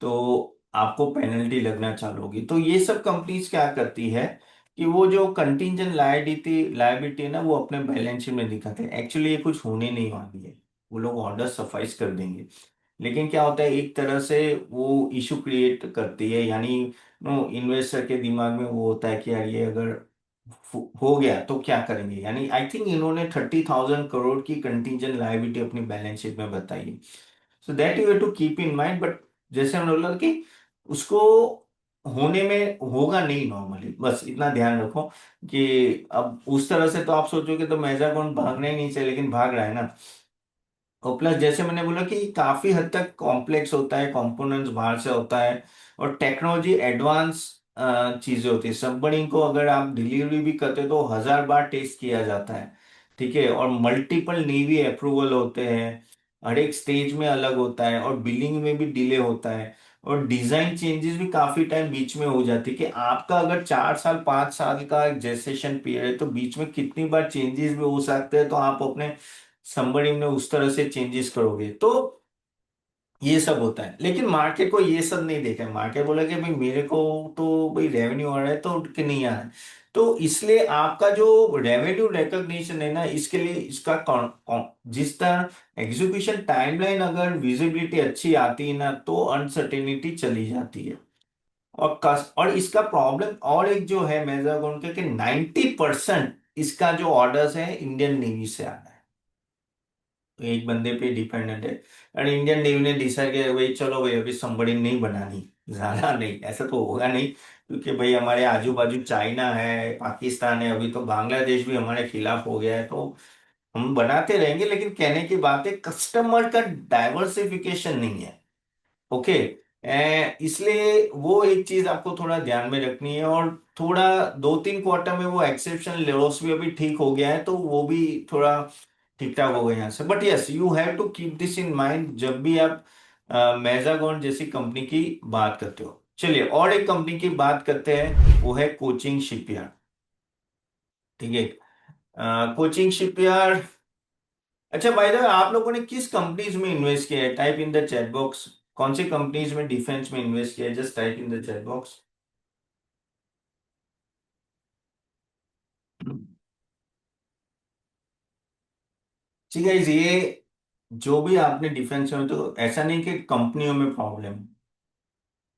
तो आपको पेनल्टी लगना चालू होगी। तो ये सब कंपनीज क्या करती है कि वो जो कंटिंजेंट लायबिलिटी लायबिलिटी है ना, वो अपने बैलेंस शीट में दिखाते हैं। एक्चुअली ये कुछ होने नहीं वाली है, वो लोग ऑर्डर सफाइस कर देंगे। लेकिन क्या होता है, एक तरह से वो इशू क्रिएट करती है, यानी नो इन्वेस्टर के दिमाग में वो होता है कि यार ये अगर हो गया तो क्या करेंगे। यानी आई थिंक इन्होंने 30,000 करोड़ की कंटिंजेंट लायबिलिटी अपनी बैलेंस शीट में बताई है। So that you have to keep in mind. But जैसे हमने बोला कि उसको होने में होगा नहीं नॉर्मली, बस इतना ध्यान रखो कि अब उस तरह से तो आप सोचोगे तो मेजागोन भागना ही नहीं चाहिए, लेकिन भाग रहा है ना। और प्लस जैसे मैंने बोला कि काफी हद तक कॉम्प्लेक्स होता है, कंपोनेंट्स बाहर से होता है, और टेक्नोलॉजी एडवांस चीजें होती है। सबमरीन को अगर आप डिलीवरी भी करते हो तो 1000 बार टेस्ट किया जाता है, ठीक है, और मल्टीपल नेवी अप्रूवल होते हैं, हर एक स्टेज में अलग होता है, और बिलिंग में भी डिले होता है, और डिजाइन चेंजेस भी काफी टाइम बीच में हो जाती है। कि आपका अगर 4 साल 5 साल का जेस्टेशन पीरियड है तो बीच में कितनी बार चेंजेस भी हो सकते हैं, तो आप अपने समबड़ी में उस तरह से चेंजेस करोगे तो ये सब होता है। लेकिन मार्केट को ये सब नहीं देखा है, मार्केट बोला कि भाई मेरे को तो भाई रेवेन्यू आ रहा है तो कि नहीं आ रहा है। तो इसलिए आपका जो रेवेन्यू रिकॉग्निशन है ना, इसके लिए इसका जिस तरह एग्जीक्यूशन टाइमलाइन अगर विजिबिलिटी अच्छी आती है ना, तो अनसर्टेनिटी चली जाती है। और इसका प्रॉब्लम और एक जो है मेजरगोन के कि 90% इसका जो ऑर्डर्स है इंडियन नेवी से आता है, तो एक बंदे पे डिपेंडेंट है। और इंडियन नेवी ने डिसाइड किया भाई चलो भाई अभी सबमरीन नहीं बनानी, ज्यादा नहीं, ऐसा तो होगा नहीं, क्योंकि भाई हमारे आजू बाजू चाइना है, पाकिस्तान है, अभी तो बांग्लादेश भी हमारे खिलाफ हो गया है, तो हम बनाते रहेंगे। लेकिन कहने की बात है कस्टमर का डाइवर्सिफिकेशन नहीं है। ओके, इसलिए वो एक चीज आपको थोड़ा ध्यान में रखनी है। और थोड़ा 2-3 क्वार्टर में वो एक्सेप्शन लॉस भी अभी ठीक हो गया है, तो वो भी थोड़ा ठीक ठाक हो गए यहाँ से। But yes, you have to keep this in mind जब भी आप मैजागॉन जैसी कंपनी की बात करते हो। चलिए और एक कंपनी की बात करते हैं, वो है कोचिंग शिपयार्ड। ठीक है, कोचिंग शिपयार्ड। अच्छा बाय द वे, आप लोगों ने किस कंपनीज में इन्वेस्ट किया है? Type in the chat box, कौन सी कंपनीज में डिफेंस में इन्वेस्ट किया है, just type in the chat box. ठीक है, ये जो भी आपने डिफेंस में, तो ऐसा नहीं कि कंपनियों में प्रॉब्लम,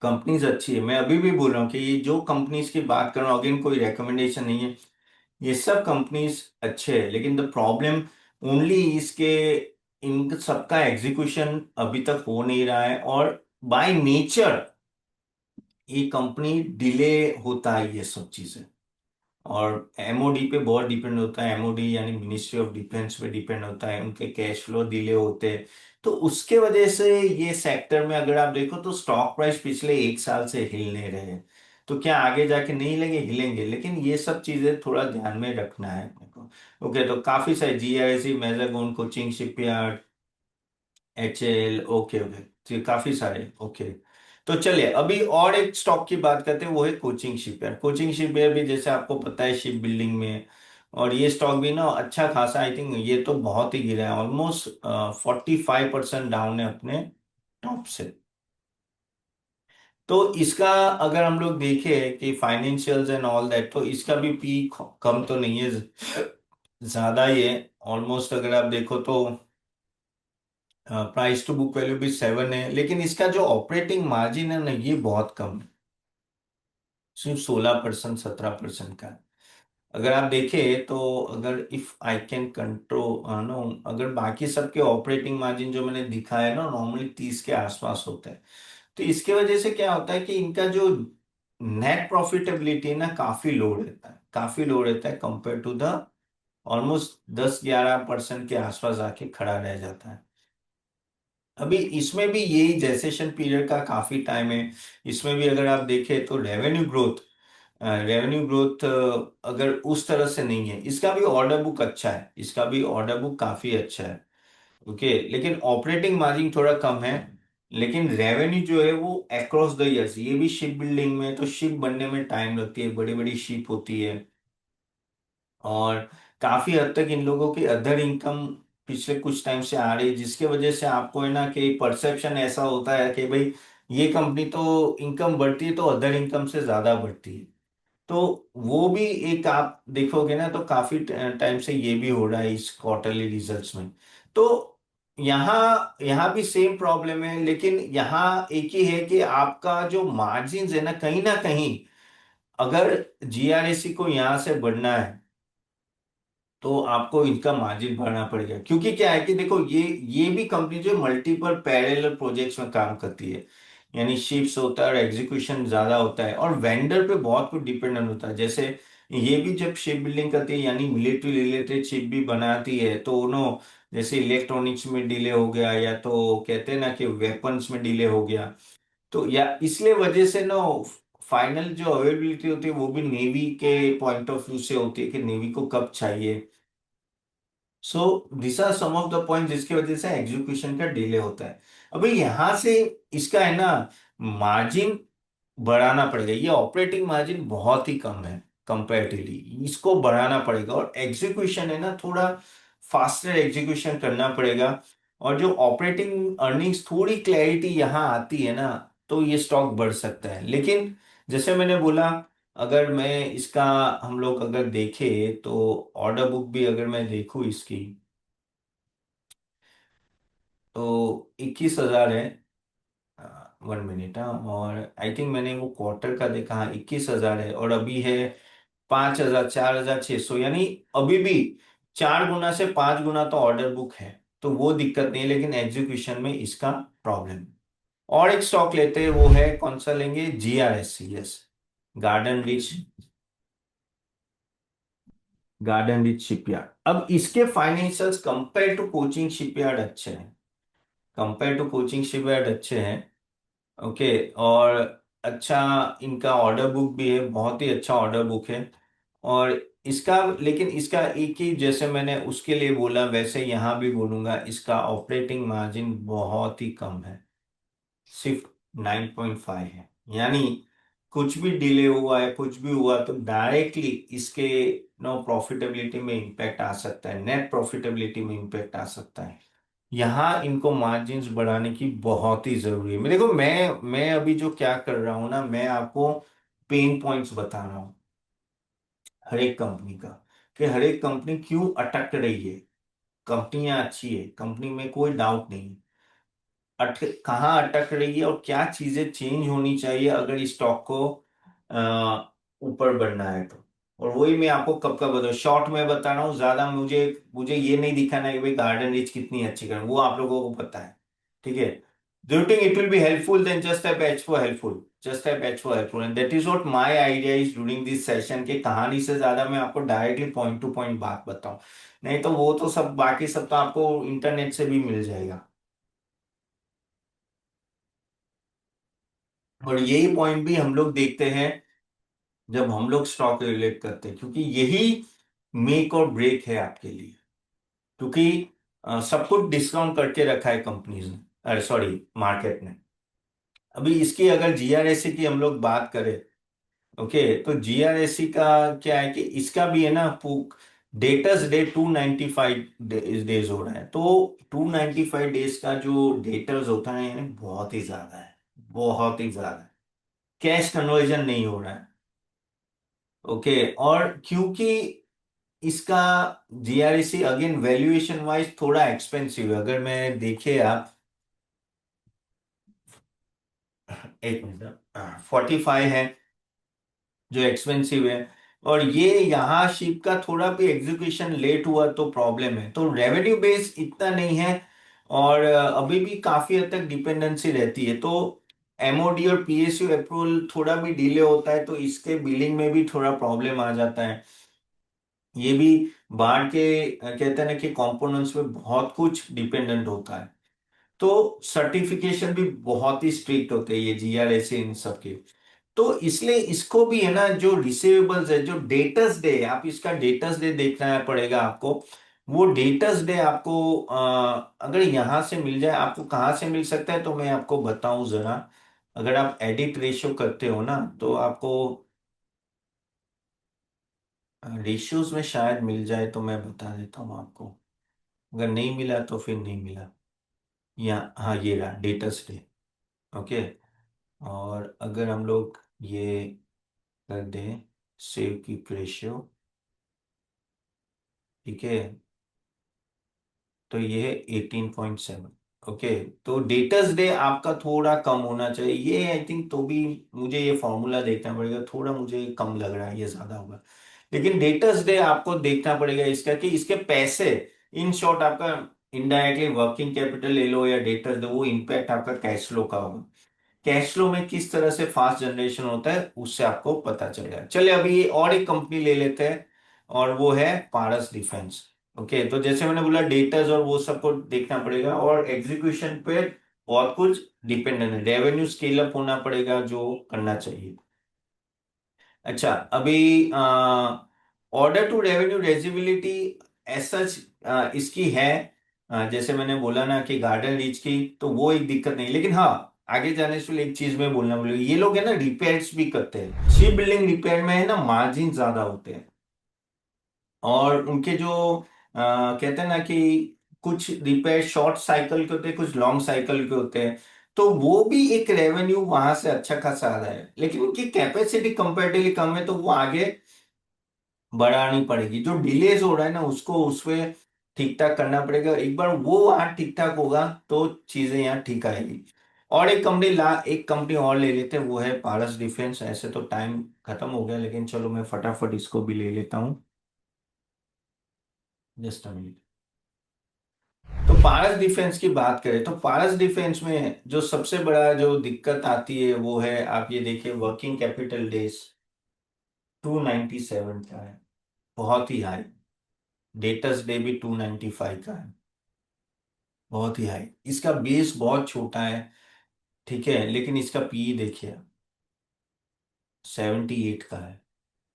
कंपनीज अच्छी है। मैं अभी भी बोल रहा हूँ कि ये जो कंपनीज की बात कर रहा हूँ, अगेन कोई रेकमेंडेशन नहीं है, ये सब कंपनीज अच्छे हैं, लेकिन द प्रॉब्लम ओनली इसके इन सबका एग्जीक्यूशन अभी तक हो नहीं रहा है, और बाय नेचर ये कंपनी डिले होता है ये सब चीजें। और एमओडी पे बहुत डिपेंड होता है, एमओडी यानी मिनिस्ट्री ऑफ डिफेंस पे डिपेंड होता है, उनके कैश फ्लो डिले होते हैं। तो उसके वजह से ये सेक्टर में अगर आप देखो तो स्टॉक प्राइस पिछले 1 साल से हिल नहीं रहे हैं। तो क्या आगे जाके नहीं लगे, हिलेंगे, लेकिन ये सब चीजें थोड़ा ध्यान में रखना है अपने को। ओके, तो काफी सारे GIC, Mazagon, Cochin shipyard, HL, okay okay, तो काफी सारे, ओके। तो चलिए अभी और एक स्टॉक की बात करते हैं, वो है कोचिंग शिपयार्ड। कोचिंग शिपयार्ड भी जैसे आपको पता है शिप बिल्डिंग में है, और ये स्टॉक भी ना अच्छा खासा, आई थिंक ये तो बहुत ही गिरा है, ऑलमोस्ट 45% डाउन है अपने टॉप से। तो इसका अगर हम लोग देखें कि फाइनेंशियल्स एंड ऑल दैट, तो इसका भी पीक कम तो नहीं है, ज्यादा ही है। ऑलमोस्ट अगर आप देखो तो प्राइस टू बुक वैल्यू भी 7 है, लेकिन इसका जो ऑपरेटिंग मार्जिन है ना ये बहुत कम है, सिर्फ 16% 17% का है। अगर आप देखें तो, अगर if I can control no, अगर बाकी सबके ऑपरेटिंग मार्जिन जो मैंने दिखाया है ना नॉर्मली 30 के आसपास होता है। तो इसके वजह से क्या होता है कि इनका जो नेट प्रॉफिटेबिलिटी है ना काफी लो रहता है, काफी लो रहता है कंपेयर टू द, ऑलमोस्ट 10-11% के आसपास आके खड़ा रह जाता है। अभी इसमें भी यही जेसेशन पीरियड का काफी टाइम है। इसमें भी अगर आप देखें तो रेवेन्यू ग्रोथ अगर उस तरह से नहीं है, इसका भी ऑर्डर बुक अच्छा है, इसका भी ऑर्डर बुक काफी अच्छा है। ओके, लेकिन ऑपरेटिंग मार्जिन थोड़ा कम है। लेकिन रेवेन्यू जो है वो अक्रॉस द ईयर्स, ये भी शिप बिल्डिंग में, तो शिप बनने में टाइम लगती है, बड़ी बड़ी शिप होती है, और काफी हद तक इन लोगों की अदर इनकम पिछले कुछ टाइम से आ रही है, जिसके वजह से आपको है ना कि परसेप्शन ऐसा होता है कि भाई ये कंपनी तो इनकम बढ़ती है तो अदर इनकम से ज्यादा बढ़ती है। तो वो भी एक आप देखोगे ना तो काफी टाइम से ये भी हो रहा है इस क्वार्टरली रिजल्ट्स में। तो यहाँ यहाँ भी सेम प्रॉब्लम है, लेकिन यहाँ एक ही है कि आपका जो मार्जिन है ना कहीं अगर जीआरएसी को यहाँ से बढ़ना है तो आपको इनका मार्जिन बढ़ाना पड़ेगा। क्योंकि क्या है कि देखो ये भी कंपनी जो मल्टीपल पैरेलल प्रोजेक्ट्स में काम करती है, यानी शिप्स होता है और एग्जीक्यूशन ज्यादा होता है, और वेंडर पे बहुत कुछ डिपेंडेंट होता है। जैसे ये भी जब शिप बिल्डिंग करती है यानी मिलिट्री रिलेटेड शिप भी बनाती है, तो नो जैसे इलेक्ट्रॉनिक्स में डिले हो गया, या तो कहते हैं ना कि वेपन्स में डिले हो गया, तो या इसलिए वजह से ना फाइनल जो अवेलेबिलिटी होती है वो भी नेवी के पॉइंट ऑफ व्यू से होती है कि नेवी को कब चाहिए। So this are some of the point जिसकी वजह से एग्जीक्यूशन का डिले होता है। अभी यहां से इसका है ना मार्जिन बढ़ाना पड़ेगा। ये ऑपरेटिंग मार्जिन बहुत ही कम है कंपैरेटिवली, इसको बढ़ाना पड़ेगा। और एग्जीक्यूशन है ना थोड़ा फास्टर एग्जीक्यूशन करना पड़ेगा। और जो ऑपरेटिंग अर्निंग्स थोड़ी क्लैरिटी यहाँ आती है ना, तो ये स्टॉक बढ़ सकता है। लेकिन जैसे मैंने बोला, अगर मैं इसका हम लोग अगर देखें तो ऑर्डर बुक भी अगर मैं देखूं इसकी, तो 21,000 है। 1 मिनट। हाँ, और आई थिंक मैंने वो क्वार्टर का देखा, हाँ 21,000 है। और अभी है 5,000, 4,600, यानी अभी भी 4 गुना से 5 गुना तो ऑर्डर बुक है। तो वो दिक्कत नहीं है, लेकिन एग्जीक्यूशन में इसका प्रॉब्लम। और एक स्टॉक लेते हैं, वो है कौन सा लेंगे, GRSC, yes, Garden Reach, Garden Reach shipyard. अब इसके financials compare to Cochin shipyard अच्छे हैं, कंपेयर टू कोचिंग शिपयार्ड अच्छे हैं। ओके। और अच्छा, इनका ऑर्डर बुक भी है, बहुत ही अच्छा ऑर्डर बुक है। और इसका, लेकिन इसका एक ही, जैसे मैंने उसके लिए बोला वैसे यहाँ भी बोलूंगा, इसका ऑपरेटिंग मार्जिन बहुत ही कम है, सिर्फ 9.5 है। यानी कुछ भी डिले हुआ है, कुछ भी हुआ तो डायरेक्टली इसके नो प्रॉफिटेबिलिटी में इंपैक्ट आ सकता है, नेट प्रॉफिटेबिलिटी में इंपैक्ट आ सकता है। यहाँ इनको मार्जिन्स बढ़ाने की बहुत ही जरूरी है। देखो, मैं अभी जो क्या कर रहा हूँ ना, मैं आपको पेन पॉइंट्स बता रहा हूँ हर एक कंपनी का, कि हर एक कंपनी क्यों अटक रही है। कंपनियां अच्छी है, कंपनी में कोई डाउट नहीं है, कहाँ अटक रही है और क्या चीजें चेंज होनी चाहिए अगर इस स्टॉक को ऊपर बढ़ना है तो। और वही मैं आपको कब का बता, शॉर्ट में बता रहा हूँ, ज्यादा मुझे मुझे ये नहीं दिखाना है कि भाई गार्डन रीच कितनी अच्छी कर, वो आप लोगों को पता है। ठीक है। Do you think it will be helpful, then just type H for helpful, just type H for helpful, and that is what my idea is during this session, के कहानी से ज्यादा मैं आपको डायरेक्टली पॉइंट टू पॉइंट बात बताऊं। नहीं तो वो तो सब बाकी सब तो आपको इंटरनेट से भी मिल जाएगा। और यही पॉइंट भी हम लोग देखते हैं जब हम लोग स्टॉक रिलेट करते हैं, क्योंकि यही मेक और ब्रेक है आपके लिए। क्योंकि सब कुछ डिस्काउंट करके रखा है कंपनीज ने, अरे सॉरी, मार्केट ने। अभी इसकी अगर जीआरएससी की हम लोग बात करें, ओके, तो जीआरएससी का क्या है कि इसका भी है ना, डेटर्स डे 295 डेज हो रहा है। तो 295 डेज का जो डेटर्स होता है यानी बहुत ही ज्यादा है, बहुत ही ज्यादा है। कैश कन्वर्जन नहीं हो रहा है। ओके। और क्योंकि इसका जीआरईसी अगेन वैल्यूएशन वाइज थोड़ा एक्सपेंसिव है, अगर मैं देखे आप, एक मिनट, 45 है जो एक्सपेंसिव है। और ये यहाँ शिप का थोड़ा भी एग्जीक्यूशन लेट हुआ तो प्रॉब्लम है, तो रेवेन्यू बेस इतना नहीं है। और अभी भी काफी हद तक डिपेंडेंसी रहती है। तो एमओडी और पीएसयू अप्रूवल थोड़ा भी डिले होता है तो इसके बिलिंग में भी थोड़ा प्रॉब्लम आ जाता है। ये भी बाढ़ के कहते हैं ना कि कंपोनेंट्स में बहुत कुछ डिपेंडेंट होता है। तो सर्टिफिकेशन भी बहुत ही स्ट्रिक्ट होते हैं ये जीआरएस इन सब के। तो इसलिए इसको भी है ना, जो रिसीवेबल्स है, जो डेटर्स डे, आप इसका डेटर्स डे देखना है पड़ेगा आपको। वो डेटर्स डे आपको अगर यहां से मिल जाए, आपको कहाँ से मिल सकता है तो मैं आपको बताऊं जरा। अगर आप एडिट रेशियो करते हो ना, तो आपको रेशियोज में शायद मिल जाए, तो मैं बता देता हूँ आपको। अगर नहीं मिला तो फिर नहीं मिला। या हाँ, ये रहा डेटर्स डे। ओके। और अगर हम लोग ये कर दें, सेव की रेशियो, ठीक है, तो ये है 18.7। ओके। तो डेटर्स डे आपका थोड़ा कम होना चाहिए, ये आई थिंक, तो भी मुझे ये फॉर्मूला देखना पड़ेगा, थोड़ा मुझे कम लग रहा है, ये ज्यादा होगा। लेकिन डेटर्स डे आपको देखना पड़ेगा इसका, कि इसके पैसे, इन शॉर्ट आपका इनडायरेक्टली वर्किंग कैपिटल ले लो या डेटर्स डे, वो इम्पैक्ट आपका कैश फ्लो का होगा। कैश फ्लो में किस तरह से फास्ट जनरेशन होता है उससे आपको पता चल जाएगा। चलिए अभी और एक कंपनी ले लेते हैं, और वो है पारस डिफेंस। ओके, तो जैसे मैंने बोला डेटर्स और वो सबको देखना पड़ेगा, और एग्जीक्यूशन पे बहुत कुछ डिपेंडेंट है, रेवेन्यू स्केल अप होना पड़ेगा जो करना चाहिए। अच्छा, अभी ऑर्डर टू रेवेन्यू रेजिबिलिटी ऐसा इसकी है, जैसे मैंने बोला ना कि गार्डन रीच की, तो वो एक दिक्कत नहीं, लेकिन हाँ, आगे जाने से पहले एक चीज में बोलना बोलूंगा, ये लोग है ना रिपेयर्स भी करते हैं, शिप बिल्डिंग रिपेयर में है ना मार्जिन ज्यादा होते हैं, और उनके जो कहते हैं ना कि कुछ रिपेयर शॉर्ट साइकिल के होते हैं, कुछ लॉन्ग साइकिल के होते हैं, तो वो भी एक रेवेन्यू वहां से अच्छा खासा आ रहा है, लेकिन उनकी कैपेसिटी कंपेरेटिवली कम है, तो वो आगे बढ़ानी पड़ेगी। जो डिलेज हो रहा है ना उसको उसमें ठीक ठाक करना पड़ेगा, एक बार वो वहां ठीक ठाक होगा तो चीजें यहाँ ठीक आएगी। और एक कंपनी और ले लेते हैं, वो है पारस डिफेंस। ऐसे तो टाइम खत्म हो गया, लेकिन चलो मैं फटाफट इसको भी ले लेता हूँ, जस्ट अ मिनट। तो पारस डिफेंस की बात करें तो पारस डिफेंस में जो सबसे बड़ा जो दिक्कत आती है वो है, आप ये देखिए वर्किंग कैपिटल डेज 297 का है, बहुत ही हाई। डेटर्स डे भी 295 का है, बहुत ही हाई। इसका बेस बहुत छोटा है, ठीक है, लेकिन इसका पी देखिए 78 का है,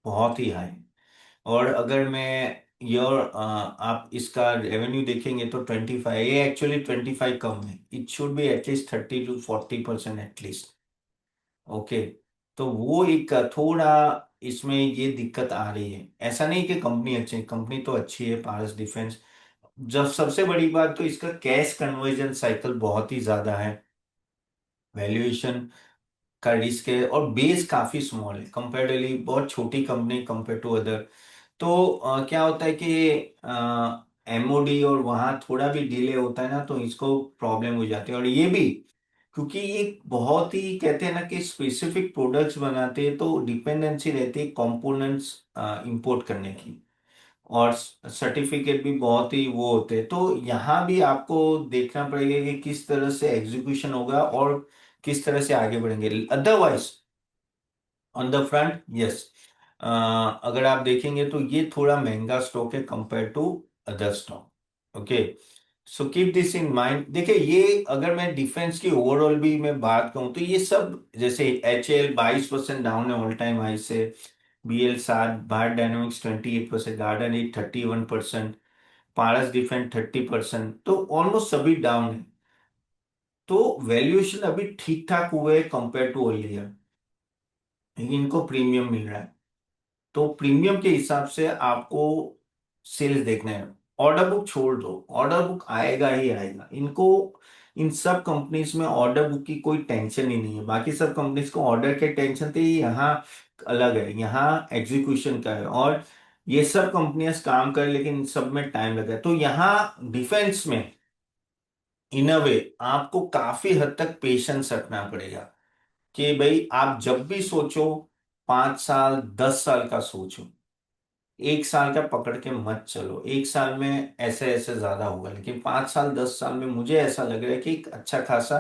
बहुत ही हाई। और अगर मैं आप इसका रेवेन्यू देखेंगे तो 25, ये एक्चुअली 25 कम है, it should be at least 30 to 40% at least. Okay, तो वो एक थोड़ा इसमें ये दिक्कत आ रही है। ऐसा नहीं कि कंपनी अच्छी है, कंपनी तो अच्छी है पारस डिफेंस। जब सबसे बड़ी बात तो इसका कैश कन्वर्जन साइकिल बहुत ही ज्यादा है, वैल्यूएशन का रिस्क है, और बेस काफी स्मॉल है कंपेरेटिवली, बहुत छोटी कंपनी कंपेयर टू अदर। तो क्या होता है कि एमओडी और वहाँ थोड़ा भी डिले होता है ना, तो इसको प्रॉब्लम हो जाती है। और ये भी क्योंकि ये बहुत ही कहते हैं ना कि स्पेसिफिक प्रोडक्ट्स बनाते हैं, तो डिपेंडेंसी रहती है कंपोनेंट्स इंपोर्ट करने की, और सर्टिफिकेट भी बहुत ही वो होते हैं। तो यहाँ भी आपको देखना पड़ेगा कि किस तरह से एग्जीक्यूशन होगा और किस तरह से आगे बढ़ेंगे। Otherwise on the front, yes, अगर आप देखेंगे तो ये थोड़ा महंगा स्टॉक है compare to other stock. Okay, so keep this in mind. देखिए, ये अगर मैं डिफेंस की ओवरऑल भी मैं बात कहूँ तो ये सब, जैसे एच एल 22% डाउन है ऑल टाइम हाई से, BL 7, भारत डायनामिक्स 28%, गार्डन 31%, पारस डिफेंस 30%, तो ऑलमोस्ट सभी डाउन है। तो वैल्यूएशन अभी ठीक ठाक हुए कंपेयर टू अर्लियर, इनको प्रीमियम मिल रहा है, तो प्रीमियम के हिसाब से आपको सेल्स देखना है। ऑर्डर बुक छोड़ दो, ऑर्डर बुक आएगा ही आएगा इनको। इन सब कंपनीज में ऑर्डर बुक की कोई टेंशन ही नहीं है, बाकी सब कंपनीज को ऑर्डर के टेंशन थी, यहाँ अलग है, यहाँ एग्जीक्यूशन का है। और ये सब कंपनियां काम कर, लेकिन इन सब में टाइम लगा है। तो यहाँ डिफेंस में इन अ वे आपको काफी हद तक पेशेंस रखना पड़ेगा, कि भाई आप जब भी सोचो 5 साल 10 साल का सोचो, 1 साल का पकड़ के मत चलो। 1 साल में ऐसे ऐसे ज्यादा होगा, लेकिन 5 साल 10 साल में मुझे ऐसा लग रहा है कि एक अच्छा खासा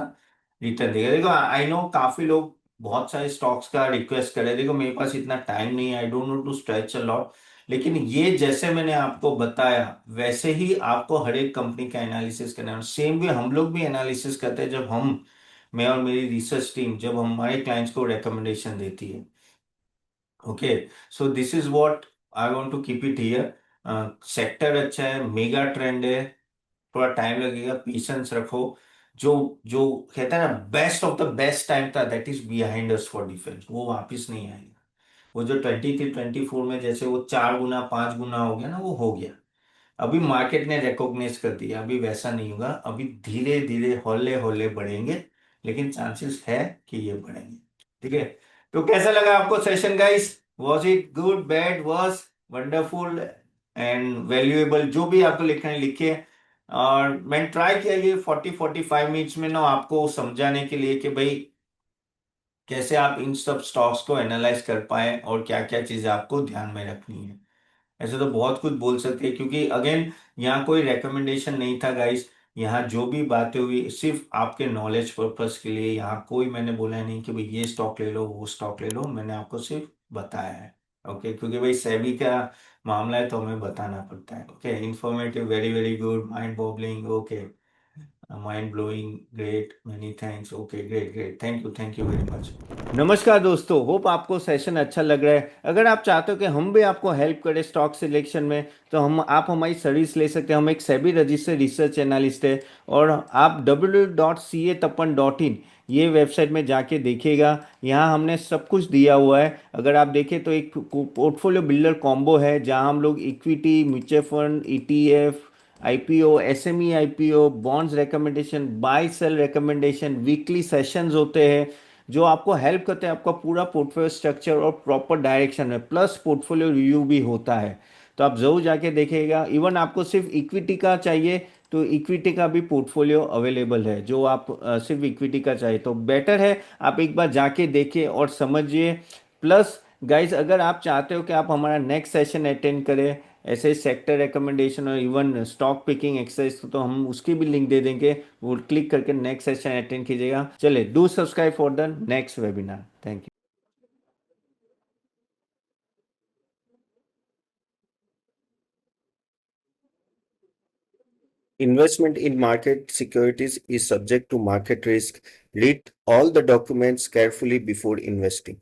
रिटर्न देगा। देखो, आई नो काफी लोग बहुत सारे स्टॉक्स का रिक्वेस्ट कर रहे हैं, देखो मेरे पास इतना टाइम नहीं है, I don't know to stretch a lot, लेकिन ये जैसे मैंने आपको बताया वैसे ही आपको हर एक कंपनी का एनालिसिस करना है। सेम वे हम लोग भी एनालिसिस करते हैं, जब मैं और मेरी रिसर्च टीम जब हमारे क्लाइंट्स को रिकमेंडेशन देती है। Okay, so this is what I want to keep it here. Sector अच्छा है, मेगा ट्रेंड है, थोड़ा टाइम लगेगा, पेशेंस रखो। जो जो कहता है ना best of the best time था, that is behind us for defence, वो वापस नहीं आएगा। वो जो 23 24 में जैसे वो 4 गुना 5 गुना हो गया ना, वो हो गया। अभी मार्केट ने रिकॉग्नाइज कर दिया, अभी वैसा नहीं होगा, अभी धीरे धीरे हौले हौले बढ़ेंगे, लेकिन चांसेस है कि ये बढ़ेंगे। ठीक है, तो कैसा लगा आपको session guys? Was it good, bad, was wonderful and valuable? जो भी आपको लिखना है लिखिए। और मैंने ट्राई किया ये 40 45 मिनट्स में ना आपको समझाने के लिए कि भाई कैसे आप इन सब स्टॉक्स को एनालाइज कर पाए और क्या क्या चीजें आपको ध्यान में रखनी है। ऐसे तो बहुत कुछ बोल सकते हैं, क्योंकि अगेन यहाँ कोई रेकमेंडेशन नहीं था गाइस। यहाँ जो भी बातें हुई सिर्फ आपके नॉलेज पर्पस के लिए, यहाँ कोई मैंने बोला नहीं कि भाई ये स्टॉक ले लो वो स्टॉक ले लो, मैंने आपको सिर्फ बताया है। ओके, क्योंकि भाई सेबी का मामला है तो हमें बताना पड़ता है। Okay, informative, very very good, mind boggling, okay, mind blowing, great, many thanks, okay, great great, thank you very much. नमस्कार दोस्तों, होप आपको सेशन अच्छा लग रहा है। अगर आप चाहते हो कि हम भी आपको हेल्प करें स्टॉक सिलेक्शन में, तो हम आप हमारी सर्विस ले सकते हैं। हम एक सेबी रजिस्टर्ड रिसर्च एनालिस्ट है, और आप www.catapan.in ये वेबसाइट में जाके देखिएगा। यहाँ हमने सब कुछ दिया हुआ है। अगर आप देखें तो एक पोर्टफोलियो बिल्डर कॉम्बो है, जहाँ हम लोग equity, mutual fund, ETF, IPO, SME IPO, bonds recommendation, buy sell recommendation, weekly sessions होते हैं जो आपको हेल्प करते हैं आपका पूरा पोर्टफोलियो स्ट्रक्चर और प्रॉपर डायरेक्शन में, प्लस पोर्टफोलियो रिव्यू भी होता है। तो आप जरूर जाके देखिएगा। इवन आपको सिर्फ इक्विटी का चाहिए तो इक्विटी का भी पोर्टफोलियो अवेलेबल है। जो आप सिर्फ इक्विटी का चाहिए तो बेटर है आप एक बार जाके देखिए और समझिए। प्लस गाइस, अगर आप चाहते हो कि आप हमारा नेक्स्ट सेशन अटेंड करें ऐसे सेक्टर रिकमेंडेशन और इवन स्टॉक पिकिंग एक्सरसाइज, तो हम उसकी भी लिंक दे देंगे। वो क्लिक करके नेक्स्ट सेशन अटेंड कीजिएगा। चलिए, do subscribe for the next webinar. Thank you. Investment in market securities is subject to market risk. Read all the documents carefully before investing.